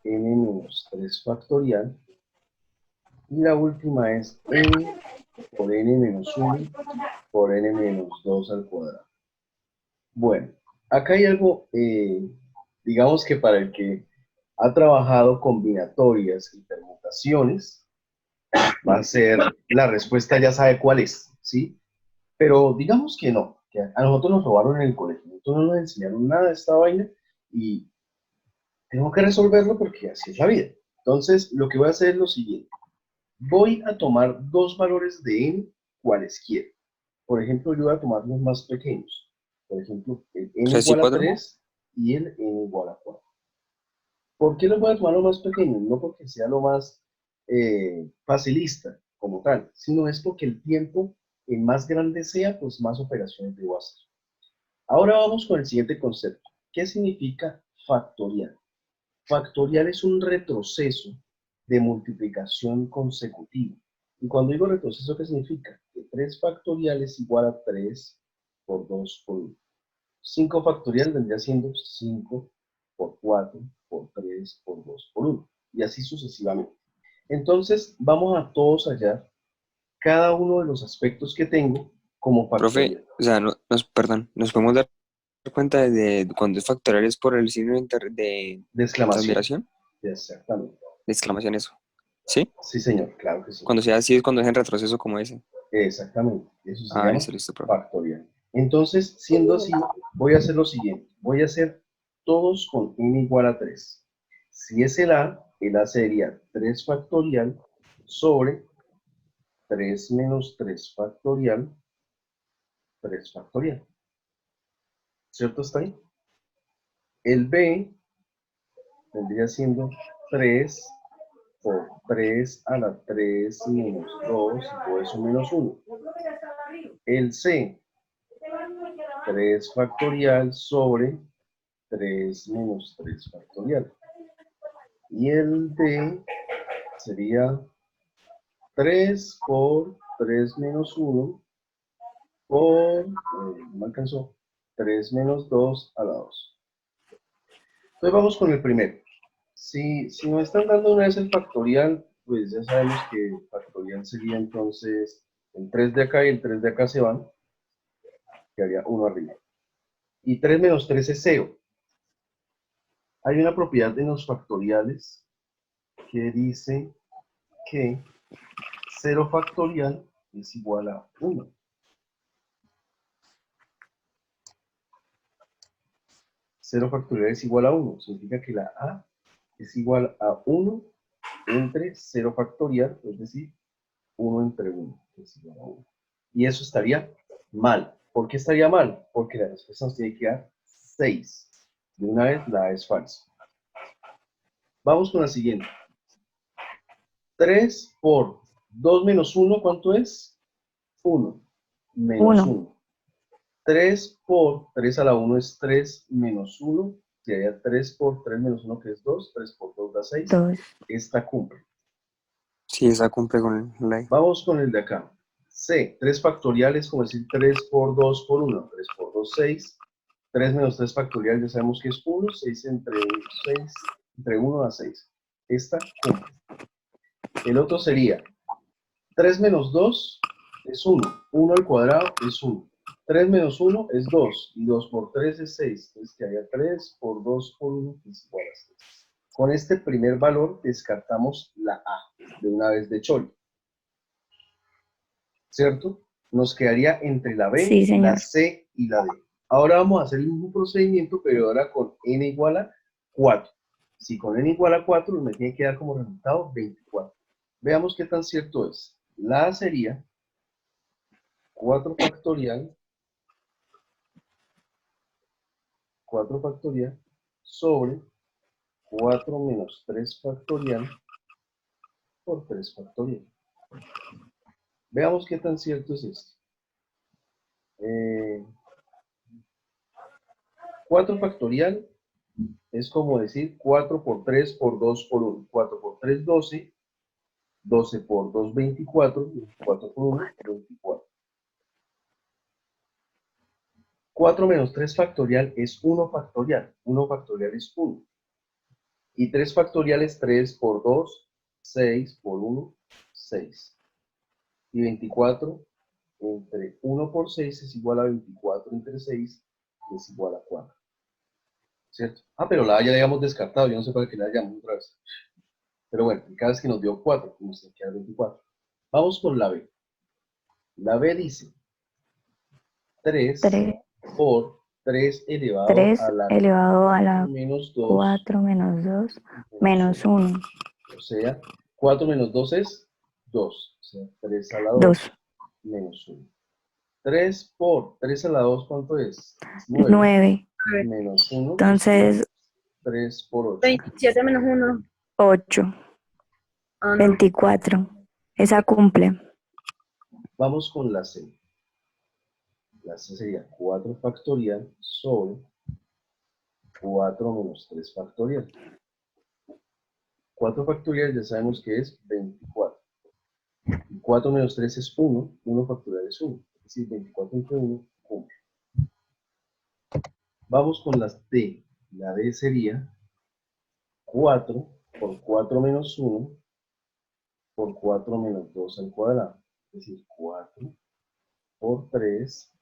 n menos 3 factorial, y la última es n por n menos 1 por n menos 2 al cuadrado. Bueno, acá hay algo, digamos que para el que ha trabajado combinatorias y permutaciones, va a ser, la respuesta ya sabe cuál es, ¿sí? Pero digamos que no, que a nosotros nos robaron en el colegio, nosotros no nos enseñaron nada de esta vaina y tengo que resolverlo porque así es la vida. Entonces, lo que voy a hacer es lo siguiente. Voy a tomar 2 valores de n cualesquiera. Por ejemplo, yo voy a tomar los más pequeños. Por ejemplo, el n 3 y igual a 4. 3 y el n igual a 4. ¿Por qué los voy a tomar los más pequeños? No porque sea lo más facilista como tal, sino es porque el tiempo, el más grande sea, pues más operaciones debo hacer. Ahora vamos con el siguiente concepto. ¿Qué significa factorial? Factorial es un retroceso de multiplicación consecutiva. Y cuando digo retroceso, ¿qué significa? Que 3 factorial es igual a 3 por 2 por 1. 5 factorial vendría siendo 5 por 4 por 3 por 2 por 1. Y así sucesivamente. Entonces, vamos a todos hallar cada uno de los aspectos que tengo como factorial. Profe, o sea, perdón, nos podemos dar cuenta de cuando es factorial es por el signo De exclamación. admiración, Exactamente. de exclamación eso. ¿Sí? Sí, señor, claro que sí. Cuando sea así es cuando es en retroceso como ese. Exactamente. Eso se llama Listo, profe. factorial. Entonces, siendo así, voy a hacer lo siguiente. Voy a hacer todos con n igual a 3. Si es el A sería 3 factorial sobre 3 menos 3 factorial, 3 factorial. ¿Cierto está ahí? El B vendría siendo 3 por 3 a la 3 menos 2 y todo eso menos 1. El C, 3 factorial sobre 3 menos 3 factorial. Y el D sería 3 por 3 menos 1 por, no me alcanzó, 3 menos 2 a la 2. Entonces vamos con el primero. Si nos están dando una vez el factorial, pues ya sabemos que el factorial sería entonces el 3 de acá y el 3 de acá se van, quedaría 1 arriba. Y 3 menos 3 es 0. Hay una propiedad en los factoriales que dice que 0 factorial es igual a 1. Cero factorial es igual a 1. Significa que la A es igual a 1 entre 0 factorial, es decir, 1 entre 1 es igual a 1. Y eso estaría mal. ¿Por qué estaría mal? Porque la respuesta nos tiene que dar 6. De una vez la A es falsa. Vamos con la siguiente. 3 por 2 menos 1, ¿cuánto es? 1. Menos 1. 3 por 3 a la 1 es 3 menos 1. Si hay 3 por 3 menos 1, que es 2. 3 por 2 da 6. 2. Esta cumple. Sí, esa cumple con la E. Vamos con el de acá. C, 3 factorial es como decir 3 por 2 por 1. 3 por 2, 6. 3 menos 3 factorial ya sabemos que es 1. 6 entre 1 a 6. Esta cumple. El otro sería 3 menos 2 es 1. 1 al cuadrado es 1. 3 menos 1 es 2. Y 2 por 3 es 6. Entonces que haya 3 por 2 por 1 que es igual a 6. Con este primer valor descartamos la A de una vez de Choli. ¿Cierto? Nos quedaría entre la B, Sí, señor. la C y la D. Ahora vamos a hacer el mismo procedimiento, pero ahora con n igual a 4. Si con n igual a 4, me tiene que dar como resultado 24. Veamos qué tan cierto es. La A sería 4 factorial sobre 4 menos 3 factorial por 3 factorial. Veamos qué tan cierto es esto. 4 factorial es como decir 4 por 3 por 2 por 1. 4 por 3, 12. 12 por 2, 24. 24 por 1, 24. 4 menos 3 factorial es 1 factorial. 1 factorial es 1. Y 3 factorial es 3 por 2, 6 por 1, 6. Y 24 entre 1 por 6 es igual a 24 entre 6, que es igual a 4. ¿Cierto? Pero la A ya la habíamos descartado, yo no sé para qué la llamamos otra vez. Pero bueno, el caso es que nos dio 4, nos queda 24. Vamos con la B. La B dice 3 por 3 elevado 3 a la elevado a la menos 2 4 menos 2 menos 1. O sea, 4 menos 2 es 2. O sea, 3 a la 2 2. menos 1. 3 por 3 a la 2, ¿cuánto es? 9. 9. Menos 1. Entonces, 3 por 8. 27 menos 1. 8. Ah, no. 24. Esa cumple. Vamos con la C. La C sería 4 factorial sobre 4 menos 3 factorial. 4 factorial ya sabemos que es 24. Y 4 menos 3 es 1. 1 factorial es 1. Es decir, 24 entre 1, 1. Vamos con las D. La D sería 4 por 4 menos 1 por 4 menos 2 al cuadrado. Es decir, 4 por 3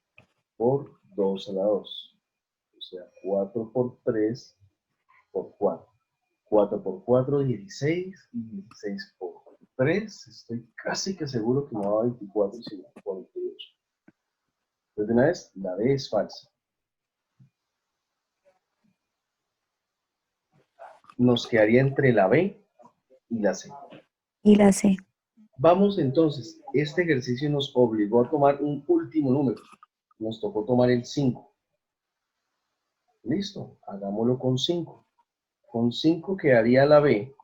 por 2 a la 2. O sea, 4 por 3 por 4. 4 por 4, 16. Y 16 por 3. Estoy casi que seguro que no va a 24, sino 48. Entonces, de una vez, la D es falsa. Nos quedaría entre la B y la C. Y la C. Vamos entonces, este ejercicio nos obligó a tomar un último número. Nos tocó tomar el 5. Listo, hagámoslo con 5. Con 5 quedaría la B,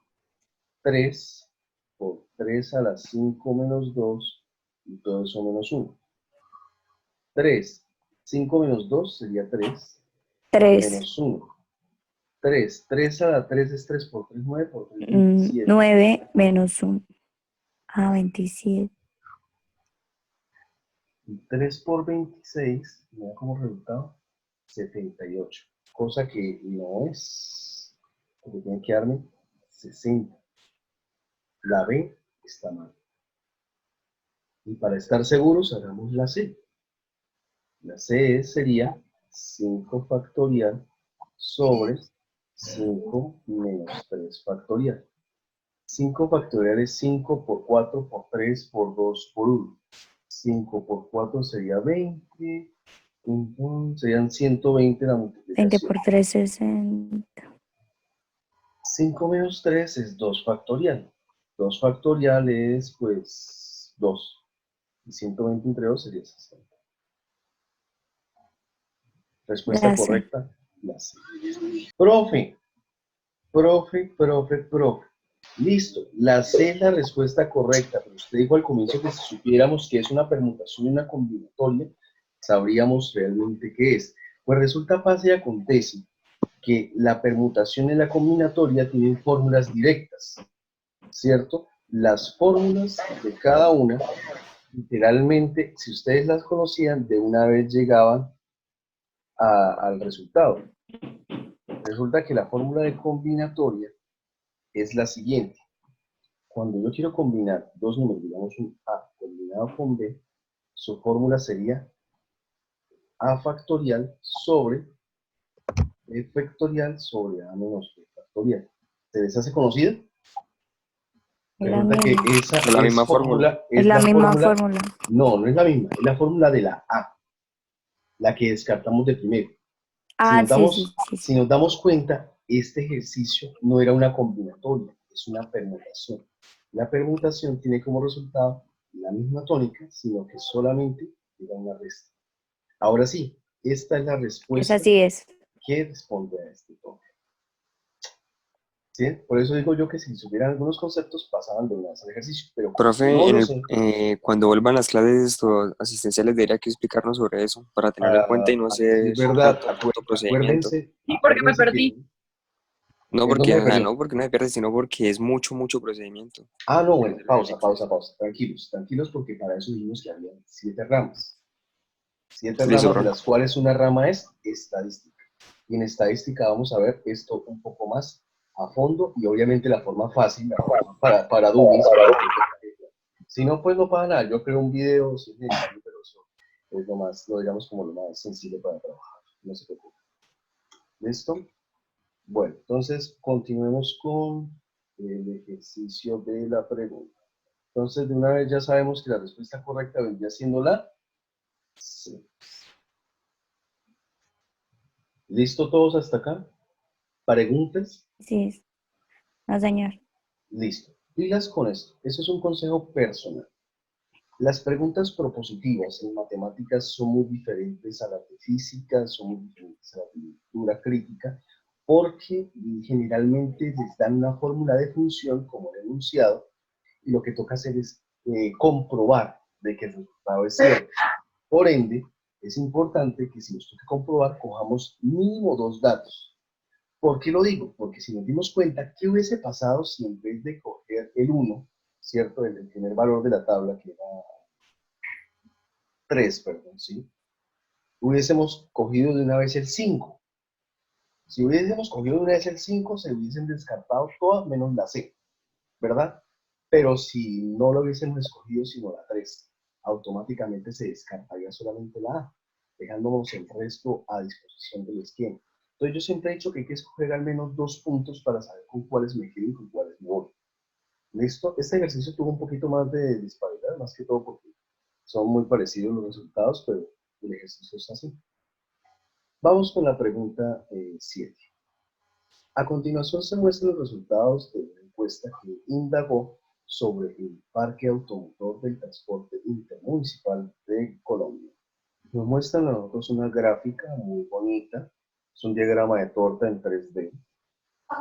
3 por 3 a la 5 menos 2 y todo eso menos 1. 3, 5 menos 2 sería 3, 3. menos 1. 3 a la 3 es 3 por 3, 9 por 3, 27. 9 menos 1. 27. Y 3 por 26, me da como resultado 78. Cosa que no es, porque tiene que darme 60. La B está mal. Y para estar seguros, hagamos la C. La C sería 5 factorial sobre 5 menos 3 factorial. 5 factorial es 5 por 4 por 3 por 2 por 1. 5 por 4 sería 20. Serían 120 la 20 multiplicación. por 3, 60. 5 menos 3 es 2 factorial. 2 factorial es, pues, 2. Y 120 entre 2 sería 60. Respuesta La C. correcta, la C. Profe. Listo, la C es la respuesta correcta, pero usted dijo al comienzo que si supiéramos que es una permutación y una combinatoria, sabríamos realmente qué es. Pues resulta, pasa y acontece que la permutación y la combinatoria tienen fórmulas directas, ¿cierto? Las fórmulas de cada una, literalmente, si ustedes las conocían, de una vez llegaban al resultado. Resulta que la fórmula de combinatoria es la siguiente. Cuando yo quiero combinar dos números, digamos un A combinado con B, su fórmula sería A factorial sobre B factorial sobre A menos B factorial. ¿Se les hace conocida? Es la Resulta que misma. esa Es la misma fórmula. Es la misma fórmula. No, no es la misma, es la fórmula de la A, la que descartamos de primero. Ah, sí. Si nos damos cuenta, este ejercicio no era una combinatoria, es una permutación. La permutación tiene como resultado la misma tónica, sino que solamente era una resta. Ahora sí, esta es la respuesta Esa sí es. que responde a este tónico. ¿Sí? Por eso digo yo que si supieran algunos conceptos, pasaban de una vez al ejercicio. Pero Profe, no lo sé. cuando vuelvan las clases asistenciales, debería que explicarnos sobre eso, para tenerlo en cuenta y no hacer Es verdad, tanto procedimiento. ¿Y por qué me acuérdense perdí? que- No ¿En porque, dónde o sea, perdió? no porque no se pierde, sino porque es mucho procedimiento. No, bueno, pausa. Tranquilos, porque para eso dijimos que había 7 ramas. 7 Listo, ramas, de profe. las cuales una rama es estadística. Y en estadística vamos a ver esto un poco más a fondo y obviamente la forma fácil para dummies. Si no, pues no pasa nada. Yo creo un video, sí, pero eso es lo digamos como lo más sencillo para trabajar. No se preocupe. ¿Listo? Bueno, entonces continuemos con el ejercicio de la pregunta. Entonces, de una vez ya sabemos que la respuesta correcta vendría siendo la C. ¿Listo todos hasta acá? ¿Preguntas? Sí es. No, señor. Listo. Pilas con esto. Eso es un consejo personal. Las preguntas propositivas en matemáticas son muy diferentes a las de física, son muy diferentes a las de lectura crítica, porque generalmente les dan una fórmula de función como el enunciado, y lo que toca hacer es comprobar de que el resultado es cierto. Por ende, es importante que si nos toca comprobar, cojamos mínimo 2 datos. ¿Por qué lo digo? Porque si nos dimos cuenta, ¿qué hubiese pasado si en vez de coger el 1, ¿cierto? El primer valor de la tabla, que era 3, perdón, ¿sí? Hubiésemos cogido de una vez el 5. Si hubiésemos cogido de una vez el 5, se hubiesen descartado todas menos la C, ¿verdad? Pero si no lo hubiésemos escogido sino la 3, automáticamente se descartaría solamente la A, dejándonos el resto a disposición del esquema. Entonces yo siempre he dicho que hay que escoger al menos 2 puntos para saber con cuáles me quedo y con cuáles me voy. ¿Listo? Este ejercicio tuvo un poquito más de disparidad, más que todo porque son muy parecidos los resultados, pero el ejercicio es así. Vamos con la pregunta 7. A continuación se muestran los resultados de una encuesta que indagó sobre el parque automotor del transporte intermunicipal de Colombia. Nos muestran a nosotros una gráfica muy bonita, es un diagrama de torta en 3D.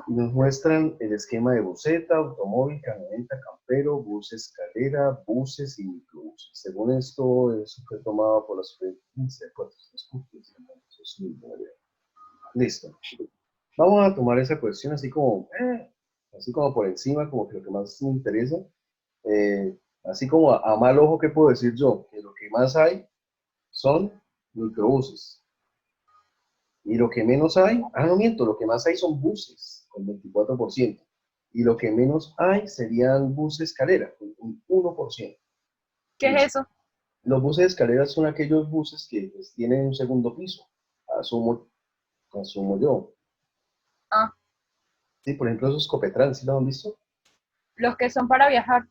Y nos muestran el esquema de buseta, automóvil, camioneta, campero, bus escalera, buses y microbuses. Según esto, eso fue tomado por la Superintendencia de Puertos y Transportes. Listo. Vamos a tomar esa cuestión así como por encima, como que lo que más me interesa. Así como a mal ojo, ¿qué puedo decir yo? Que lo que más hay son microbuses. Y lo que menos hay, no miento, lo que más hay son buses, con 24%. Y lo que menos hay serían buses escalera, con un 1%. ¿Qué es eso? Los buses de escalera son aquellos buses que pues, tienen un segundo piso, asumo yo. Ah. Sí, por ejemplo, esos Copetrán, ¿sí los han visto? Los que son para viajar.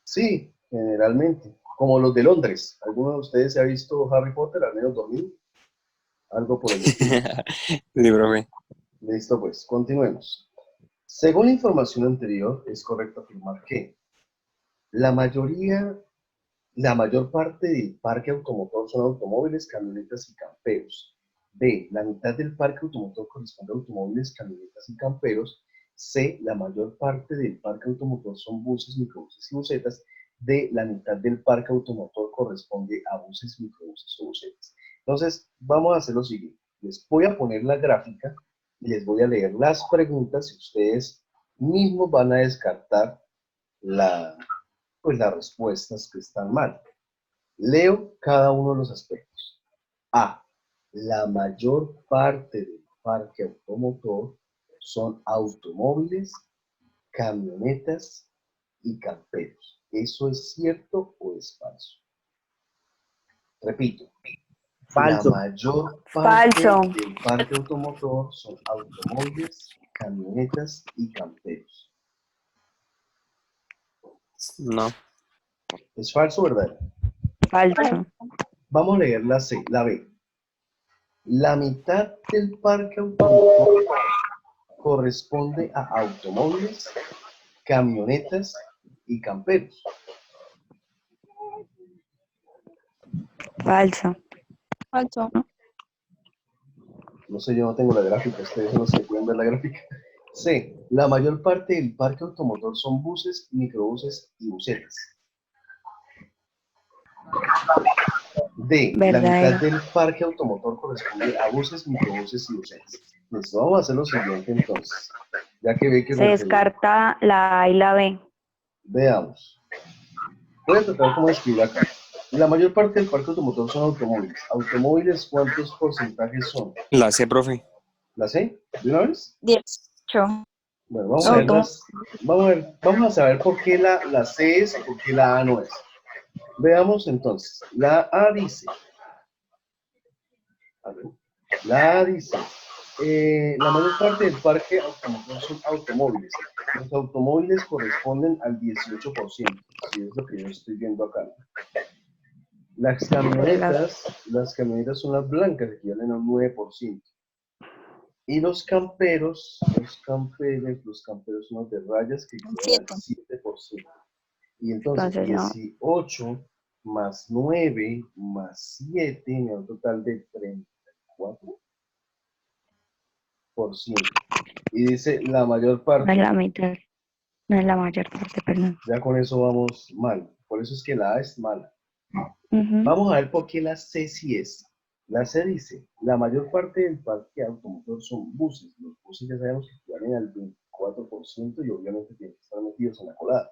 Sí, generalmente. Como los de Londres. ¿Alguno de ustedes se ha visto Harry Potter, al menos dormido? Algo por el estilo. Sí, profe. Listo, pues, continuemos. Según la información anterior, es correcto afirmar que la mayor parte del parque automotor son automóviles, camionetas y camperos. B, la mitad del parque automotor corresponde a automóviles, camionetas y camperos. C, la mayor parte del parque automotor son buses, microbuses y busetas. D, la mitad del parque automotor corresponde a buses, microbuses o busetas. Entonces, vamos a hacer lo siguiente. Les voy a poner la gráfica y les voy a leer las preguntas y ustedes mismos van a descartar las respuestas que están mal. Leo cada uno de los aspectos. A. La mayor parte del parque automotor son automóviles, camionetas y camperos. ¿Eso es cierto o es falso? Repito. Falso. La mayor parte Falso. del parque automotor son automóviles, camionetas y camperos. No. ¿Es falso o verdadero? Falso. Vamos a leer la C, la B. La mitad del parque automotor corresponde a automóviles, camionetas y camperos. Falso. Falso. No sé, yo no tengo la gráfica, ustedes no se pueden ver la gráfica. C. La mayor parte del parque automotor son buses, microbuses y busetas. D. La Verdadero. mitad del parque automotor corresponde a buses, microbuses y busetas. Listo, vamos a hacer lo siguiente entonces. Ya que ve que Se descarta la A y la B. Veamos. Voy a tratar como de escribir acá. La mayor parte del parque automotor son automóviles. ¿Automóviles cuántos porcentajes son? La C, profe. ¿La C? ¿De una vez? 18. Bueno, vamos a ver vamos a saber por qué la C es y por qué la A no es. Veamos entonces. La A dice, la mayor parte del parque automotor son automóviles. Los automóviles corresponden al 18%, si es lo que yo estoy viendo acá. Las camionetas son las blancas, que equivalen a un 9%. Y los camperos son los de rayas, que equivalen al 7%. Y entonces No. 18 más 9 más 7 me da un total de 34%. Y dice la mayor parte. No es la mitad. No es la mayor parte, perdón. Ya con eso vamos mal. Por eso es que la A es mala. Ujú. Vamos a ver por qué la C sí es. La C dice, la mayor parte del parque automotor son buses. Los buses ya sabemos que equivalen al 24% y obviamente tienen que estar metidos en la colada.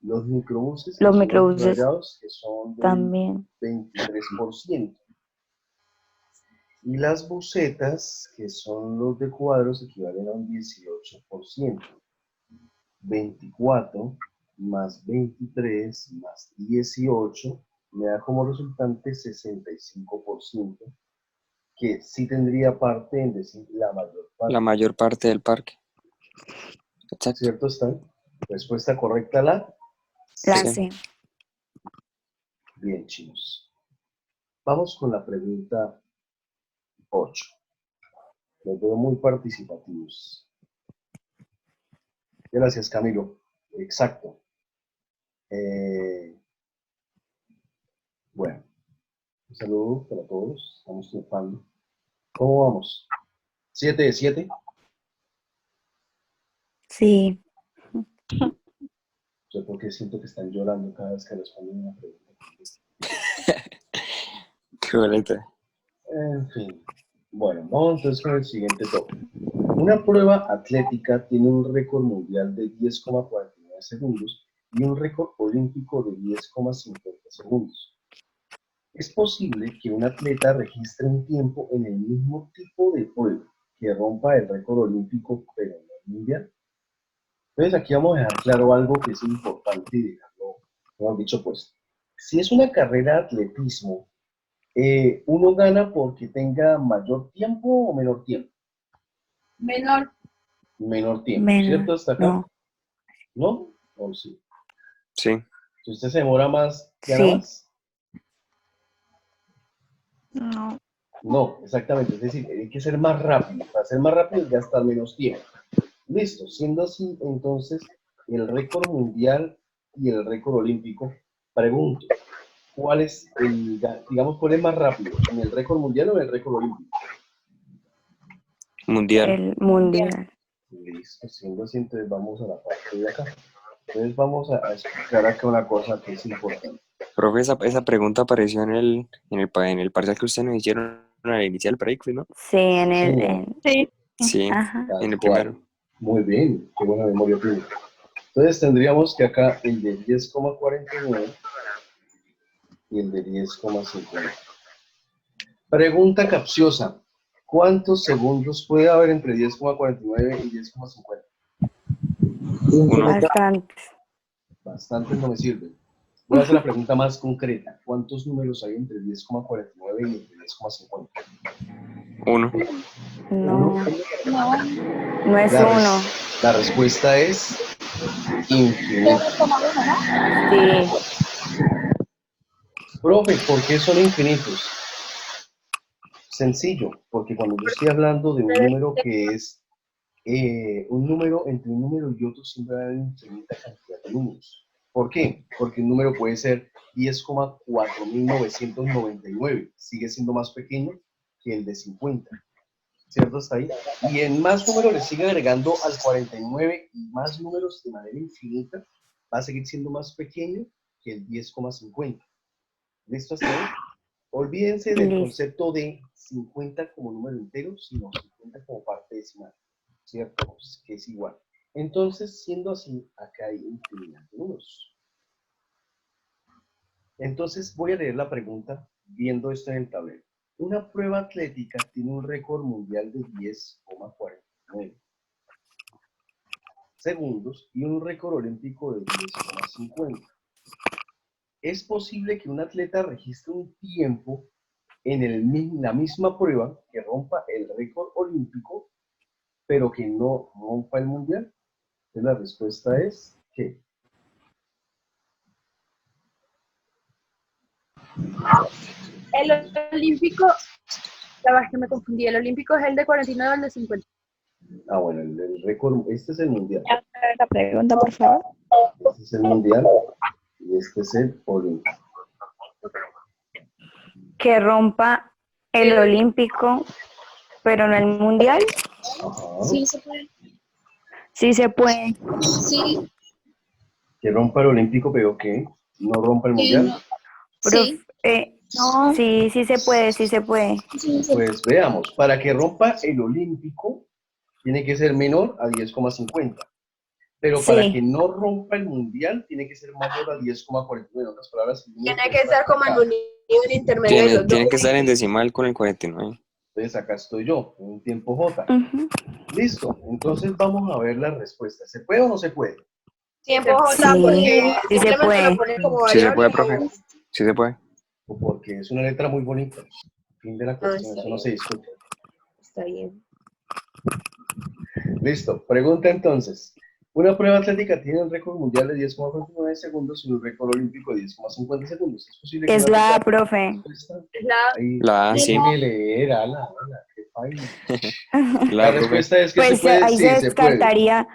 Los microbuses, que Los son microbuses rayados, que son del también. 23%. Y las busetas, que son los de cuadros, equivalen a un 18%. 24 más 23 más 18 me da como resultante 65%, que sí tendría parte en decir la mayor parte. La mayor parte del parque. Exacto. ¿Cierto está? Respuesta correcta la La Sí. C. Bien, chicos. Vamos con la pregunta 8. Los veo muy participativos. Gracias, Camilo. Exacto. Bueno, un saludo para todos. Estamos triunfando. ¿Cómo vamos? ¿7 de 7? Sí. Yo porque siento que están llorando cada vez que responden una pregunta. Qué boleta. En fin. Bueno, vamos entonces con el siguiente tópico. Una prueba atlética tiene un récord mundial de 10,49 segundos y un récord olímpico de 10,50 segundos. Es posible que un atleta registre un tiempo en el mismo tipo de prueba que rompa el récord olímpico, pero no el mundial. Entonces aquí vamos a dejar claro algo que es importante y dejarlo, mejor dicho, pues, si es una carrera de atletismo, ¿uno gana porque tenga mayor tiempo o menor tiempo? Menor. Menor tiempo, Menor, ¿cierto? ¿Hasta acá? no. ¿No? ¿O sí? Sí. Si usted se demora más, ¿gana Sí. más? No. No, exactamente. Es decir, hay que ser más rápido. Para ser más rápido es gastar menos tiempo. Listo. Siendo así, entonces, el récord mundial y el récord olímpico, pregunto, ¿cuál es el, digamos, cuál es más rápido? ¿En el récord mundial o en el récord olímpico? Mundial. El mundial. Listo. Siendo así, entonces vamos a la parte de acá. Entonces vamos a explicar acá una cosa que es importante. Profe, esa pregunta apareció en el parcial que ustedes nos hicieron al inicial del break, ¿no? Sí, en el. Señor. Sí. Sí, Ajá. en el Tal cual. primero. Muy bien, qué buena memoria tiene. Entonces tendríamos que acá el de 10,49 y el de 10,50. Pregunta capciosa. ¿Cuántos segundos puede haber entre 10,49 y 10,50? Uno. Bastante. Bastantes no me sirven. Voy a hacer la pregunta más concreta. ¿Cuántos números hay entre 10,49 y entre 10,50? Uno. No. No es La, uno. la respuesta es infinito. Sí. Profe, ¿por qué son infinitos? Sencillo, porque cuando yo estoy hablando de un número que es un número, entre un número y otro siempre hay una infinita cantidad de números. ¿Por qué? Porque un número puede ser 10,4999, sigue siendo más pequeño que el de 50, ¿cierto? Hasta ahí. Y en más números le sigue agregando al 49 y más números de manera infinita, va a seguir siendo más pequeño que el 10,50. ¿Listo hasta ahí? Olvídense del Listo. concepto de 50 como número entero, sino 50 como parte decimal, ¿cierto? Pues que es igual. Entonces, siendo así, acá hay infinidad de números. Entonces, voy a leer la pregunta viendo esto en el tablero. Una prueba atlética tiene un récord mundial de 10,49 segundos y un récord olímpico de 10,50. Es posible que un atleta registre un tiempo en la misma prueba que rompa el récord olímpico, pero que no rompa el mundial. Entonces la respuesta es ¿qué? El olímpico, la verdad es que me confundí. El olímpico es el de 49 o el de 50. Ah, bueno, el récord, este es el mundial. La pregunta, por favor. Este es el mundial y este es el olímpico. Que rompa el olímpico, pero no el mundial. Ajá. Sí, se puede. Sí se puede. Sí, Que rompa el olímpico, pero que no rompa el mundial. sí. Profe, No, Sí, sí se puede, sí se puede. Pues veamos, para que rompa el olímpico, tiene que ser menor a 10,50. Pero para que Sí, no rompa el mundial, tiene que ser mayor a 10,49. En otras palabras, el número Tiene que que está estar como en acá. un nivel intermedio de los dos. Tiene que estar en decimal con el 49. Entonces acá estoy yo, en un tiempo J. ujú, Listo, entonces vamos a ver la respuesta. ¿Se puede o no se puede? Tiempo J sí, porque sí se simplemente lo puede. pone como Sí se variable. puede, profe. Sí se puede. O porque es una letra muy bonita. Fin de la cuestión, está eso no bien. se discute. Está bien. Listo, pregunta entonces. Una prueba atlética tiene un récord mundial de 10,49 segundos y un récord olímpico de 10,50 segundos. ¿Es posible que Es una la atleta A, profe. respuesta? Es la Ahí La A, sí. tiene que leer, ala, qué paila. La La A, profe. respuesta es que se Pues puede, ahí se sí, se puede. descartaría,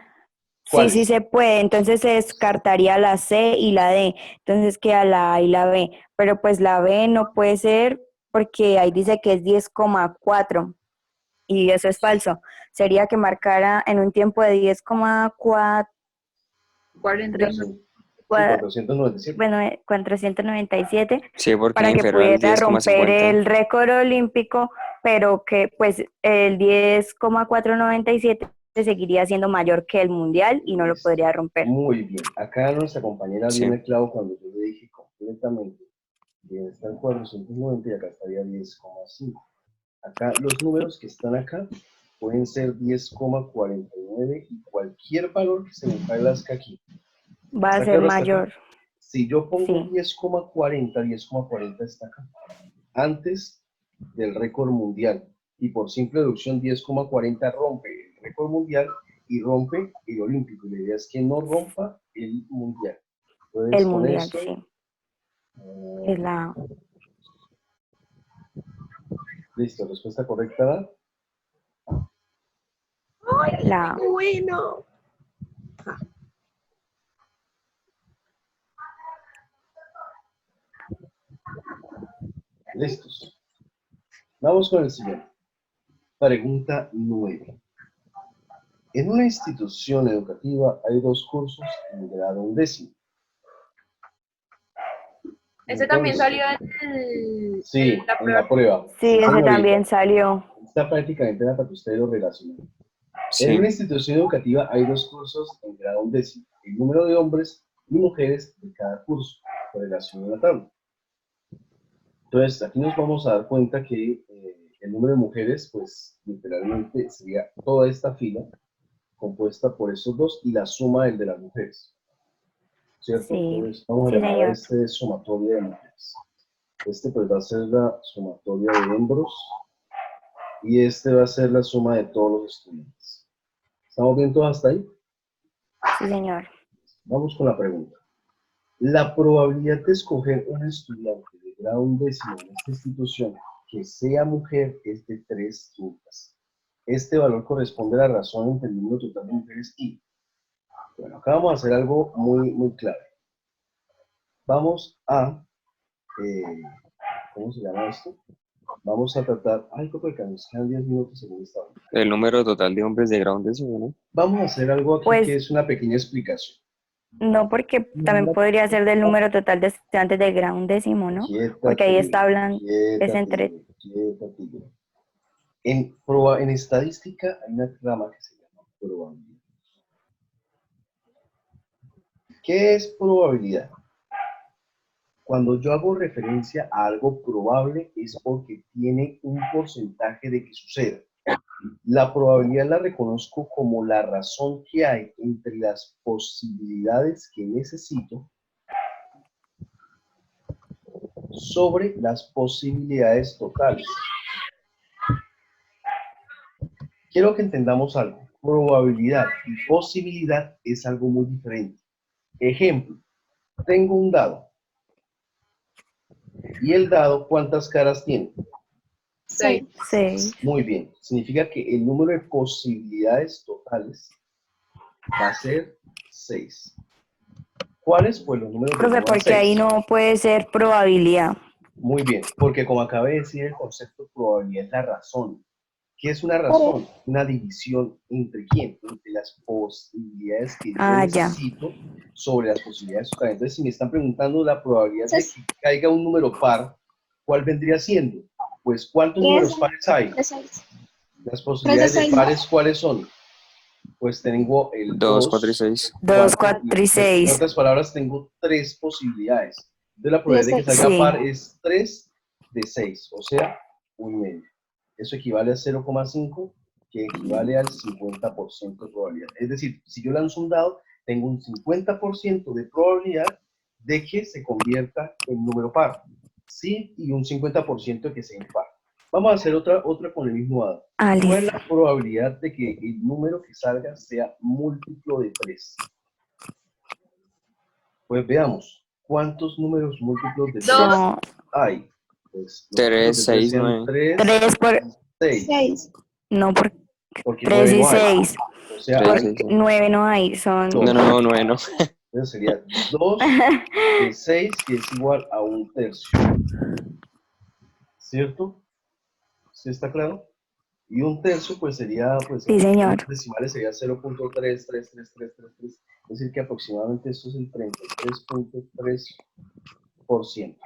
sí, sí ¿Cuáles? se puede, entonces se descartaría la C y la D, entonces queda la A y la B, pero pues la B no puede ser porque ahí dice que es 10,4 y eso es falso. Sería que marcara en un tiempo de 10,4, 49. Sí, 497. bueno, 497 Sí, porque es para que inferior al pudiera romper 10,50. el récord olímpico, pero que pues el 10,497 seguiría siendo mayor que el mundial y no lo Listo. podría romper. Muy bien. Acá nuestra compañera dio Sí. en el clavo cuando yo le dije completamente. Bien, está en 490 y acá estaría 10,5. Acá los números que están acá pueden ser 10,49 y cualquier valor que se me parezca aquí. Va a ¿Está ser claro hasta acá? mayor, Si yo pongo sí. 10,40 está acá. Antes del récord mundial. Y por simple deducción, 10,40 rompe el récord mundial y rompe el olímpico. Y la idea es que no rompa el mundial. Entonces, El con mundial, esto, sí. Es la A. listo, respuesta correcta. ¡Ay, La A. qué bueno! Listos. Vamos con el siguiente. Pregunta 9. En una institución educativa hay 2 cursos en grado 11º. Ese también Entonces, salió en sí, en la en prueba. la prueba. Sí, ese señorita. también salió. Está prácticamente la para que usted lo relacione. En Sí. una institución educativa hay 2 cursos en grado 11º. El número de hombres y mujeres de cada curso, relación en la tabla. Entonces, aquí nos vamos a dar cuenta que el número de mujeres, pues, literalmente sería toda esta fila compuesta por estos 2 y la suma del de las mujeres. ¿Cierto? Sí, Entonces, vamos a sí, llamar a señor. este sumatoria de mujeres. Este, pues, va a ser la sumatoria de hombros y este va a ser la suma de todos los estudiantes. ¿Estamos bien todos hasta ahí? Sí, señor. Vamos con la pregunta. La probabilidad de escoger un estudiante de grado 11º en esta institución que sea mujer es de 3 quintas. Este valor corresponde a la razón entre el número total de mujeres y... Bueno, acá vamos a hacer algo muy clave. Vamos a... ¿cómo se llama esto? Vamos a tratar... Ay, porque nos quedan 10 minutos según esta hora. El número total de hombres de grado 11º, ¿no? Vamos a hacer algo aquí Pues que es una pequeña explicación. no, porque también podría ser del número total de estudiantes de grado 11º, ¿no? Porque ahí está hablando, es entre... Quieta, tigre. En estadística hay una rama que se llama probabilidad. ¿Qué es probabilidad? Cuando yo hago referencia a algo probable es porque tiene un porcentaje de que suceda. La probabilidad la reconozco como la razón que hay entre las posibilidades que necesito sobre las posibilidades totales. Quiero que entendamos algo. Probabilidad y posibilidad es algo muy diferente. Ejemplo, tengo un dado. ¿Y el dado cuántas caras tiene? 6. 6. Muy bien. Significa que el número de posibilidades totales va a ser 6. ¿Cuáles? Pues los números de Profe, 1 a porque ahí 6. no puede ser probabilidad. Muy bien, porque como acabé de decir, el concepto de probabilidad es la razón. ¿Qué es una razón? Una división entre quién? Entre las posibilidades que yo Ah, ya. necesito sobre las posibilidades totales. Entonces, si me están preguntando la probabilidad de que caiga un número par, ¿cuál vendría siendo? Pues, ¿cuántos números pares hay? Las posibilidades de seis. pares, ¿cuáles son? Pues tengo el 2, 4 y 2, 6. 2, 4 y En 6. otras palabras, tengo 3 posibilidades. Entonces, la probabilidad de que salga Sí. par es 3 de 6, o sea, 1,5. Eso equivale a 0,5, que equivale al 50% de probabilidad. Es decir, si yo lanzo un dado, tengo un 50% de probabilidad de que se convierta en número par. Sí, y un 50% de que sea impar. Vamos a hacer otra con el mismo dado. Ah, ¿Cuál es listo. la probabilidad de que el número que salga sea múltiplo de 3? Pues veamos, ¿cuántos números múltiplos de 3 No, hay? Pues los 3, múltiplos de 3 6, sean 9. 3, 3 por... 6, No, por porque 3 9 y no hay. 6. O sea, 3, hay 6, 6. 9 no hay, son... dos. No, 9 no. Entonces sería 2 de 6, que es igual a 1/3. ¿Cierto? ¿Sí está claro? Y 1/3 pues sería, pues Sí, en señor. decimales sería 0.33333. Es decir, que aproximadamente esto es el 33.3%.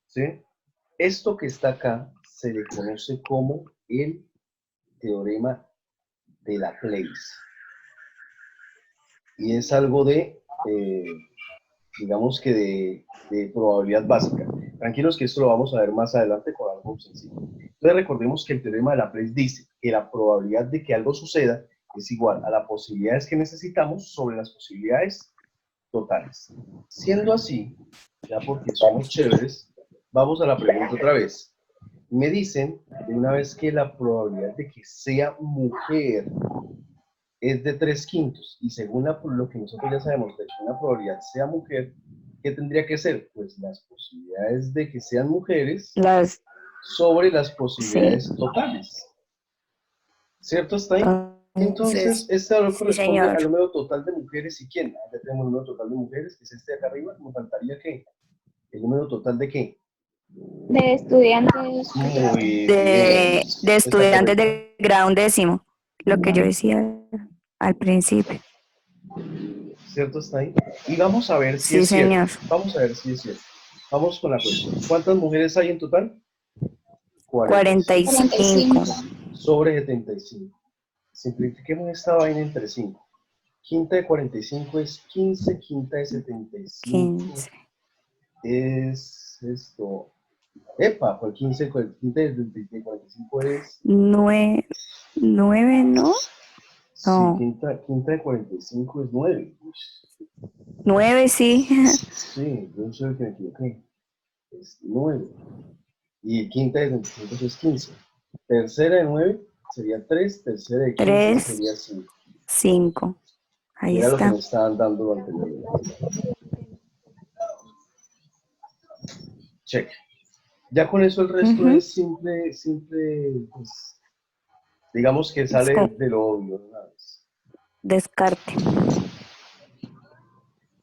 ¿Sí? Esto que está acá se le conoce como el teorema de Laplace. Y es algo de, digamos que de probabilidad básica. Tranquilos que esto lo vamos a ver más adelante con algo sencillo. Entonces recordemos que el teorema de Laplace dice que la probabilidad de que algo suceda es igual a las posibilidades que necesitamos sobre las posibilidades totales. Siendo así, ya porque somos chéveres, vamos a la pregunta otra vez. Me dicen de una vez que la probabilidad de que sea mujer es de 3/5, y según lo que nosotros ya sabemos de que una probabilidad sea mujer, ¿qué tendría que ser? Pues las posibilidades de que sean mujeres Las... sobre las Sí. posibilidades totales. ¿Cierto? ¿Está ahí? Entonces, Entonces, este valor sí, corresponde señor. al número total de mujeres. ¿Y quién? Ya tenemos el número total de mujeres, que es este de acá arriba. ¿Me faltaría qué? ¿El número total de qué? De estudiantes. Muy bien. De ¿Está estudiantes correcto? de grado 11º, lo que yo decía al principio. ¿Cierto? Está ahí. Y vamos a ver si Sí, es cierto. señor. Vamos a ver si es cierto. Vamos con la cuestión. ¿Cuántas mujeres hay en total? 45. 45. Sobre 75. Simplifiquemos esta vaina entre 5. Quinta de 45 es 15, quinta de 75 15. es esto. Epa, pues 15, quinta de 45 es. 9, ¿no? Sí, No. quinta de 45 es 9. 9, sí. Sí, yo soy el que me equivoqué. Es 9. Y quinta de 25 es 15. Tercera de 9 sería 3, tercera de 15 3, sería 5. 5. Ahí Era lo que está. me estaban dando anteriormente. Check. Ya con eso el resto Ujú. es simple, pues, digamos que Es sale como de lo obvio una vez. descarte.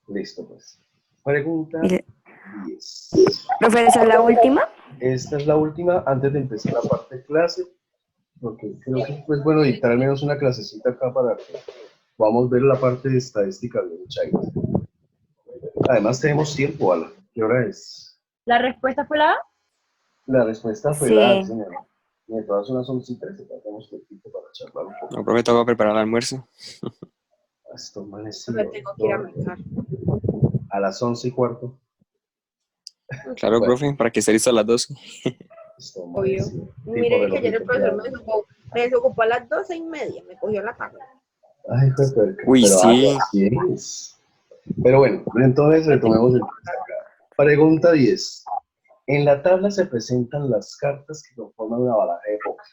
Listo, pues. Pregunta Y- 10. Profe, ¿esa es la última? Esta es la última antes de empezar la parte de clase, porque creo que es bueno dictar al menos una clasecita acá para que podamos ver la parte de estadística bien chévere. Además tenemos tiempo, Ala. ¿Qué hora es? La respuesta fue la A. La respuesta fue la Sí. señora. De todas unas 11:13, tenemos tiempo para charlar un poco. No, profe, tengo que preparar el almuerzo. Estos manes sí, Porque tengo que ir a mercar. a las 11:15. Claro, Bueno, profe, para que esté listo a las 12. estos Obvio. manes sí. Tipo Mire que ayer el relojito, profesor claro. me desocupó a las 12:30, me cogió la tarde. Ay, hijo de perca. Uy, Pero sí. así es. Pero bueno, entonces retomemos el tema acá. Pregunta 10. En la tabla se presentan las cartas que conforman una baraja de póker.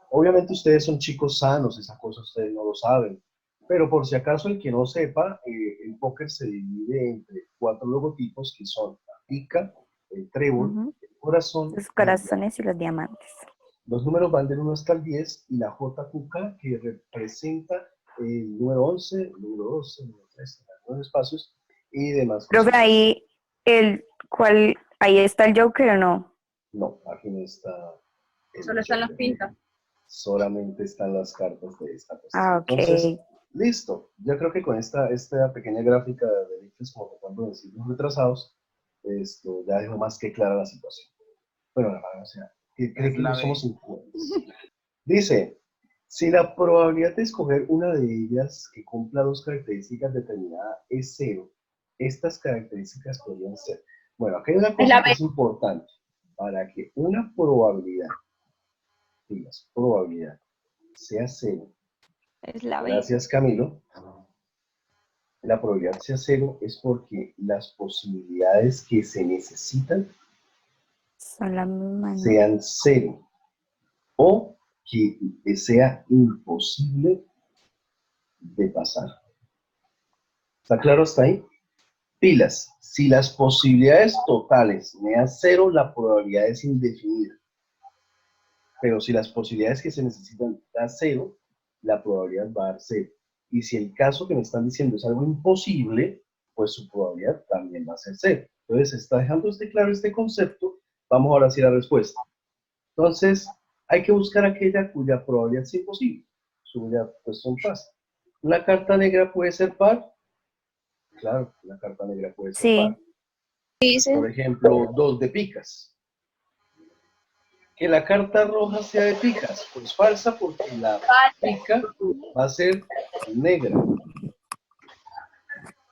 Obviamente ustedes son chicos sanos, esa cosa ustedes no lo saben. Pero por si acaso el que no sepa, el póker se divide entre 4 logotipos que son la pica, el trébol, Ujú. el corazón Los y el diamante. corazones y los diamantes. Los números van del 1 hasta el 10 y la JQK que representa el número 11, el número 12, el número 13, los espacios y demás Profe, cosas. ahí está el Joker o no? No, aquí no está. Solo están las pintas. Solamente están las cartas de esta cuestión. Ah, ok. Entonces, listo. Yo creo que con esta pequeña gráfica de delitos, como que cuando decimos retrasados, esto ya dejó más que clara la situación. Bueno, o sea, cree que no somos injustos. Dice, si la probabilidad de escoger una de ellas que cumpla dos características determinadas es cero, estas características podrían ser. Bueno, aquí hay una cosa que es importante. Para que una probabilidad, digas, probabilidad, sea cero, Es la B. gracias Camilo, la probabilidad sea cero es porque las posibilidades que se necesitan Son las mismas, ¿no? sean cero o que sea imposible de pasar. ¿Está claro hasta ahí? Pilas, si las posibilidades totales me dan cero, la probabilidad es indefinida. Pero si las posibilidades que se necesitan da cero, la probabilidad va a dar cero. Y si el caso que me están diciendo es algo imposible, pues su probabilidad también va a ser cero. Entonces, ¿está dejando claro este concepto? Vamos ahora hacia la respuesta. Entonces, hay que buscar aquella cuya probabilidad es imposible. Suya, pues son fácil. ¿Una carta negra puede ser par? Claro, una carta negra puede ser Sí. par. Por ejemplo, 2 de picas. Que la carta roja sea de picas, pues falsa porque la pica va a ser negra.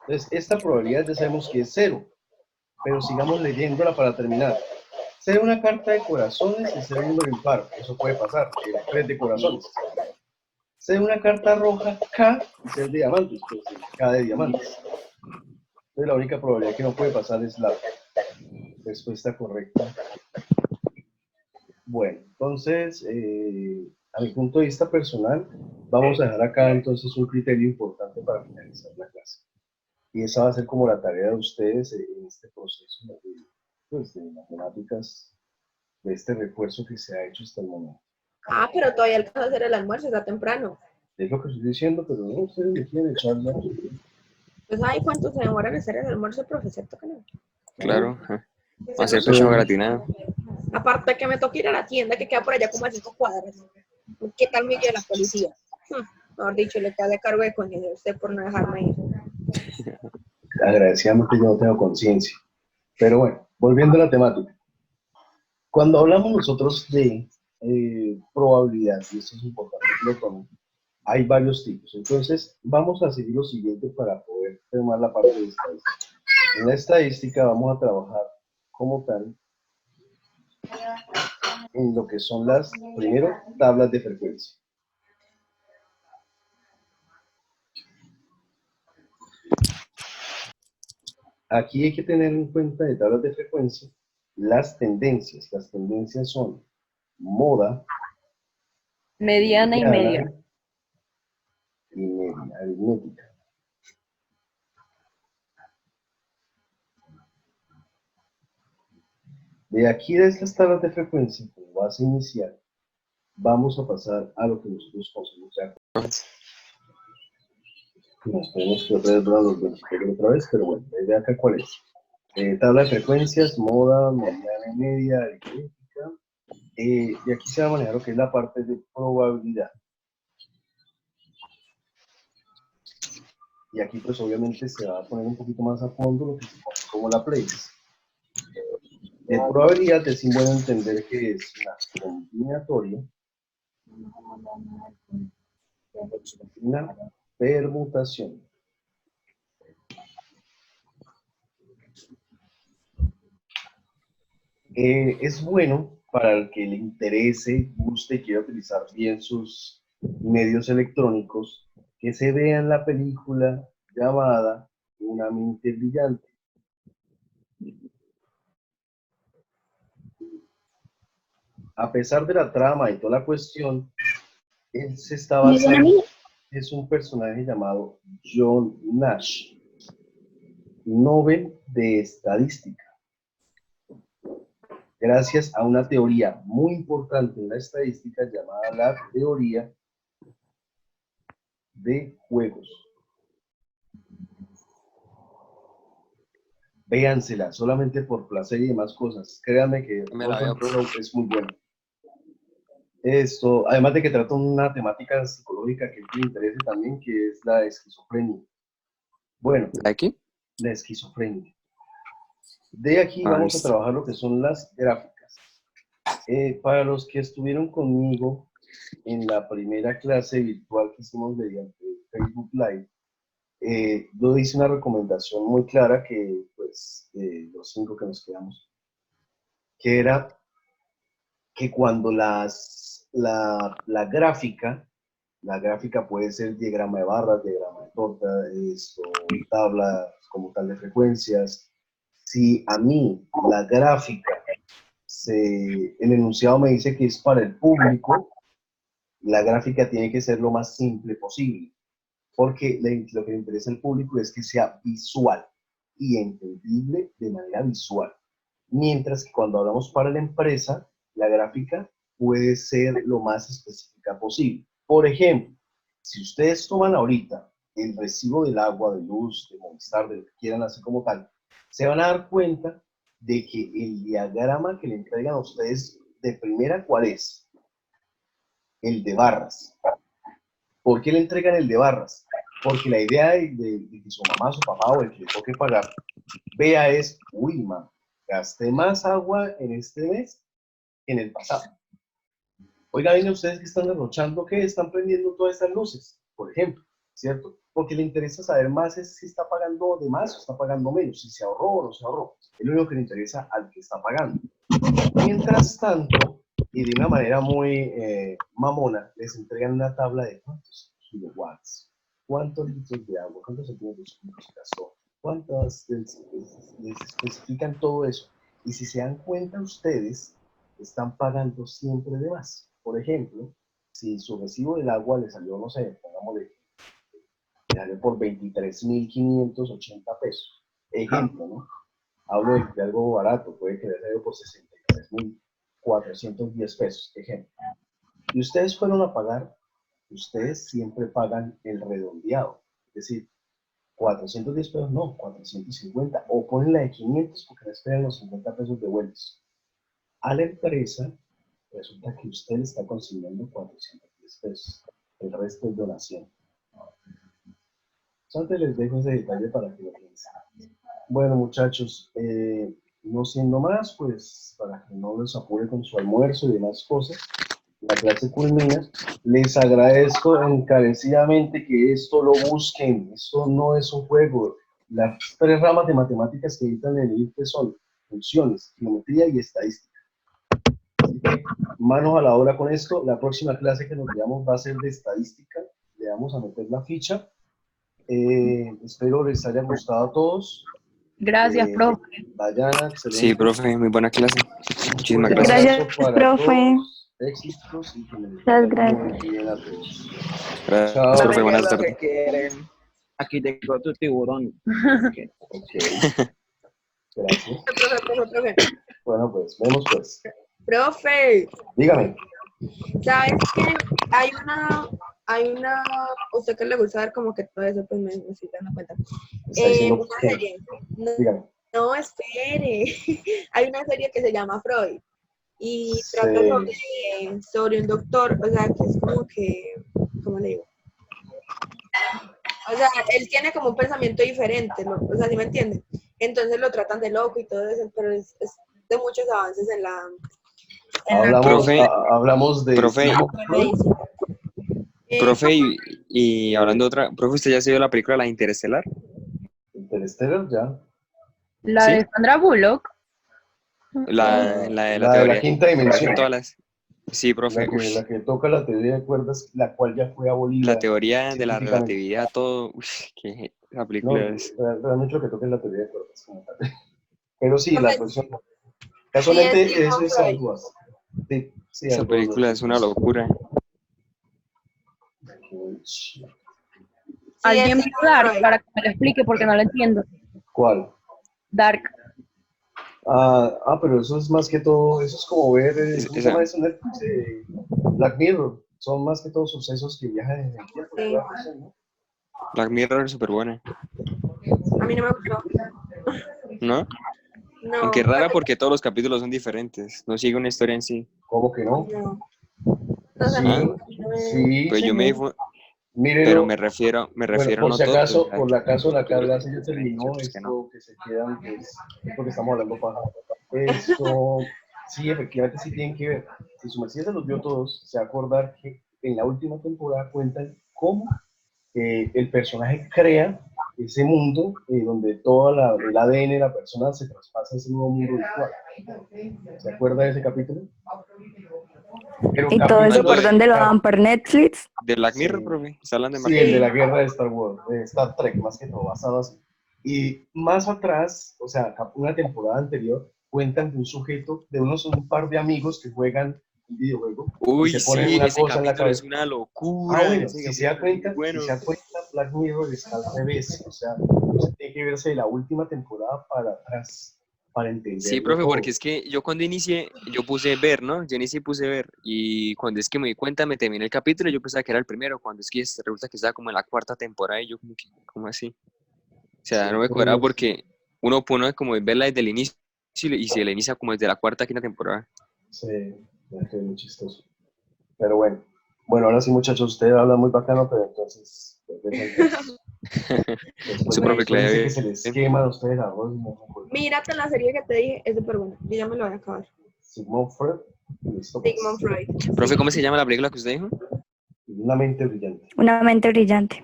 Entonces, esta probabilidad ya sabemos que es cero, pero sigamos leyéndola para terminar. Ser una carta de corazones y ser un número impar, eso puede pasar, el 3 de corazones. Ser una carta roja K y ser de diamantes, pues K de diamantes. Entonces, la única probabilidad que no puede pasar es la respuesta correcta. Bueno, entonces, a mi punto de vista personal, vamos a dejar acá entonces un criterio importante para finalizar la clase. Y esa va a ser como la tarea de ustedes en este proceso pues, de matemáticas, de este refuerzo que se ha hecho hasta el momento. Ah, pero todavía alcanza a hacer el almuerzo, está temprano. Es lo que estoy diciendo, pero no, ustedes me quieren echar la... ¿Pues sabe cuánto se demora en hacer el almuerzo, profesor? Toca no. Claro. Se Hacer nos- pecho gratinado. Aparte que me toca ir a la tienda que queda por allá como a 5 cuadras. ¿Qué tal me guía la policía? Mejor dicho, le queda de cargo de conciencia a usted por no dejarme ir. Agradecidamente yo no tengo conciencia. Pero bueno, volviendo a la temática. Cuando hablamos nosotros de probabilidad, y esto es importante que lo tomen, hay varios tipos. Entonces, vamos a seguir lo siguiente para poder tomar la parte de estadística. En la estadística vamos a trabajar como tal en lo que son las, primero, tablas de frecuencia. Aquí hay que tener en cuenta de tablas de frecuencia las tendencias. Las tendencias son moda, Mediana y media. y media, aritmética. De aquí, de estas tablas de frecuencia, como base inicial, vamos a pasar a lo que nosotros conocemos ya. Nos tenemos que otra vez, pero bueno, la idea acá cuál es. Tabla de frecuencias, moda, mediana y media, aritmética. Y aquí se va a manejar lo que es la parte de probabilidad. Y aquí pues obviamente se va a poner un poquito más a fondo lo que se conoce como la playlist. De probabilidad es bueno entender que es una combinatoria, una permutación. Es bueno para el que le interese, guste y quiera utilizar bien sus medios electrónicos, que se vea en la película llamada Una mente brillante. A pesar de la trama y toda la cuestión, él se está basando, es un personaje llamado John Nash, Nobel de Estadística. Gracias a una teoría muy importante en la estadística llamada la teoría de juegos. Véansela, solamente por placer y demás cosas. Créanme que Me la veo. es muy bueno. Esto, además de que trata una temática psicológica que me interesa también, que es la esquizofrenia. Bueno, ¿De aquí? la esquizofrenia. De aquí Ah, vamos a listo. trabajar lo que son las gráficas. Para los que estuvieron conmigo en la primera clase virtual que hicimos mediante Facebook Live, yo hice una recomendación muy clara que, pues, los 5 que nos quedamos, que era que cuando la gráfica puede ser diagrama de barras, diagrama de torta, tabla como tal de frecuencias. Si a mí la gráfica, el enunciado me dice que es para el público, la gráfica tiene que ser lo más simple posible, porque lo que le interesa al público es que sea visual y entendible de manera visual. Mientras que cuando hablamos para la empresa, la gráfica puede ser lo más específica posible. Por ejemplo, si ustedes toman ahorita el recibo del agua, de luz, de Movistar, de lo que quieran hacer como tal, se van a dar cuenta de que el diagrama que le entregan a ustedes de primera, ¿cuál es? El de barras. ¿Por qué le entregan el de barras? Porque la idea de que su mamá, su papá o el que le toque pagar vea es, uy, ma, gasté más agua en este mes que en el pasado. Oiga, bien, ustedes que están derrochando, ¿qué? Están prendiendo todas estas luces, por ejemplo, ¿cierto? Porque le interesa saber más es si está pagando de más o está pagando menos, si se ahorró o no se ahorró. Es lo único que le interesa al que está pagando. Mientras tanto, y de una manera muy mamona, les entregan una tabla de cuántos kilowatts, cuántos litros de agua, cuántos centímetros cúbicos se gastó, cuántas, les especifican todo eso. Y si se dan cuenta ustedes, están pagando siempre de más. Por ejemplo, si su recibo del agua le salió, no sé, pongámosle, le salió por 23.580 pesos. Ejemplo, ¿no? Hablo de algo barato, puede que le haya salido por 63.410 pesos, ejemplo. Y ustedes fueron a pagar, ustedes siempre pagan el redondeado. Es decir, 410 pesos, no, 450, o ponen la de 500 porque les esperan los 50 pesos de vuelos. A la empresa, resulta que usted está consiguiendo 410 pesos. El resto es donación. Antes les dejo ese detalle para que lo piensen. Bueno, muchachos, no siendo más, pues para que no les apure con su almuerzo y demás cosas, la clase culmina. Les agradezco encarecidamente que esto lo busquen. Esto no es un juego. Las 3 ramas de matemáticas que editan en el IFE son funciones, geometría y estadística. Así que manos a la obra con esto. La próxima clase que nos veamos va a ser de estadística. Le vamos a meter la ficha. Espero les haya gustado a todos. Gracias, profe. Dayana, excelente. Sí, profe, muy buena clase. Muchísimas Un fuerte gracias. abrazo para profe. todos. Éxitos y que les Muchas vaya gracias. muy bien a todos. Gracias, Chao. profe, buenas Lo que tardes. quieren. Aquí tengo tu tiburón. Ok. Gracias. Profe. Bueno, pues, vemos pues. Profe, Dígame. ¿sabes qué? Hay una, usted que le gusta ver como que todo eso, pues me estoy dando cuenta. Está diciendo Una que. serie. Dígame. No, espere. Hay una serie que se llama Freud y trata sobre un doctor, o sea, que es como que, ¿cómo le digo? O sea, él tiene como un pensamiento diferente, ¿no? O sea, ¿sí me entienden? Entonces lo tratan de loco y todo eso, pero es de muchos avances en la Profe, Hablamos de profe, medicina. profe, y hablando de otra, profe, ¿usted ya se vio la película La Interestelar? Interstellar, ya. La ¿Sí? de Sandra Bullock. La de la La teoría. quinta dimensión. Todas las... Sí, profe, La que toca la teoría de cuerdas, la cual ya fue abolida. la teoría de la científicamente. relatividad, todo, que la película No, es... realmente lo que toca es la teoría de cuerdas como tal. Pero sí, la Profe, cuestión. sí, Casualmente es eso Sigmund es Freud. antiguas. Sí, sí, Esa algo de película es una locura. Sí, Alguien es vio Sigmund Dark Freud. para que me lo explique porque no lo entiendo. ¿Cuál? Dark. Pero eso es más que todo, eso es como ver, ¿cómo se Esa, llama eso? Netflix, Black Mirror. Son más que todo sucesos que viajan en el tiempo. Sí. toda la cuestión, ¿no? Black Mirror es súper buena, A mí no me gustó. ¿no? No, Aunque es rara porque todos los capítulos son diferentes, no sigue una historia en sí. ¿Cómo que no? no. No sé, ¿Ah? no me- Sí, Pues yo me vi, señor. Mírenlo. Pero me refiero Bueno, no por si todos, acaso, o sea, por la acaso la yo creo Carla que se ya hay terminó otros que no. esto que se quedan, pues, es porque estamos hablando paja. Esto, sí, efectivamente sí tienen que ver. Si su merced se los vio todos, se va a acordar que en la última temporada cuentan cómo el personaje crea ese mundo donde todo el ADN de la persona se traspasa a ese nuevo mundo virtual. ¿Se acuerda de ese capítulo? Pero ¿Y todo eso por capítulos, dónde lo claro, dan? ¿Por Netflix? De Black sí. Mirror, profe. Se hablan de Sí, Black el de Mirror. la guerra de Star Wars, de Star Trek, más que todo, basado así. Y más atrás, o sea, una temporada anterior, cuentan de un sujeto, de un par de amigos que juegan un videojuego y Uy, se ponen sí, una ese cosa en la capítulo es cabeza. una Ah, locura. bueno, Ese si se da capítulo es muy cuenta, bueno. Black Mirror está al revés. O sea, usted tiene que verse de la última temporada para atrás para Sí, entenderlo profe, todo. porque es que yo cuando inicié, yo puse ver, ¿no? Yo inicié y puse ver. Y cuando es que me di cuenta, me terminé el capítulo, yo pensaba que era el primero. Cuando es que resulta que estaba como en la cuarta temporada y yo como que, ¿cómo así? O sea, Sí, no me pero cuadraba porque uno pone como verla desde el inicio y se la inicia como desde la cuarta, quinta temporada. sí, es muy chistoso. Pero bueno. Bueno, ahora sí, muchachos, usted habla muy bacano, pero entonces, después, Su profe después dice que Clave. se les quema a ustedes arroz y no se acuerdan. Mírate la serie que te dije, es súper buena. Yo ya me lo voy a acabar. Sigmund Freud, listo pues. Sigmund Freud. Profe, Sí. ¿cómo se llama la película que usted dijo? Una mente brillante. Una mente brillante.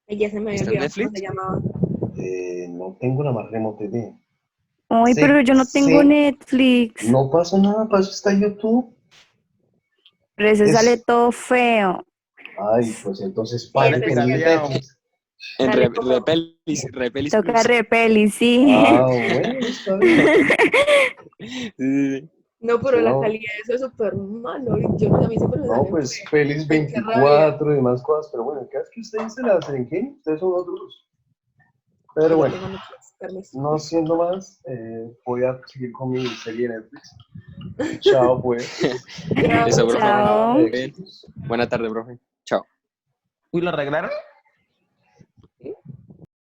Ay, ya se me había ¿Está en olvidado cómo se Netflix? llamaba. No tengo la más remota idea. Ay, pero yo no tengo Netflix. No pasa nada, para eso está YouTube. Pero ese Es- sale todo feo. Ay, pues entonces Sí, pague ese por sí el es. Netflix. En Sale como. Repelis Toca Plus. repeli, sí. Ah, bueno, está bien. Sí. No, pero Si la no, calidad de eso es súper malo. Yo, a mí siempre me no, salen pues feos. Feliz Ay, qué rabia. 24 y demás cosas, pero bueno, el caso es que usted dice la Serengeti, ustedes son otros. Pero Yo bueno, tengo Netflix, permiso. no siendo más, voy a seguir con mi serie de Netflix. Chao, pues. Chao. Eso, profe. Bueno, Chao. Nada de bien. éxitos. Buena tarde, profe. Chao. Uy, ¿lo arreglaron?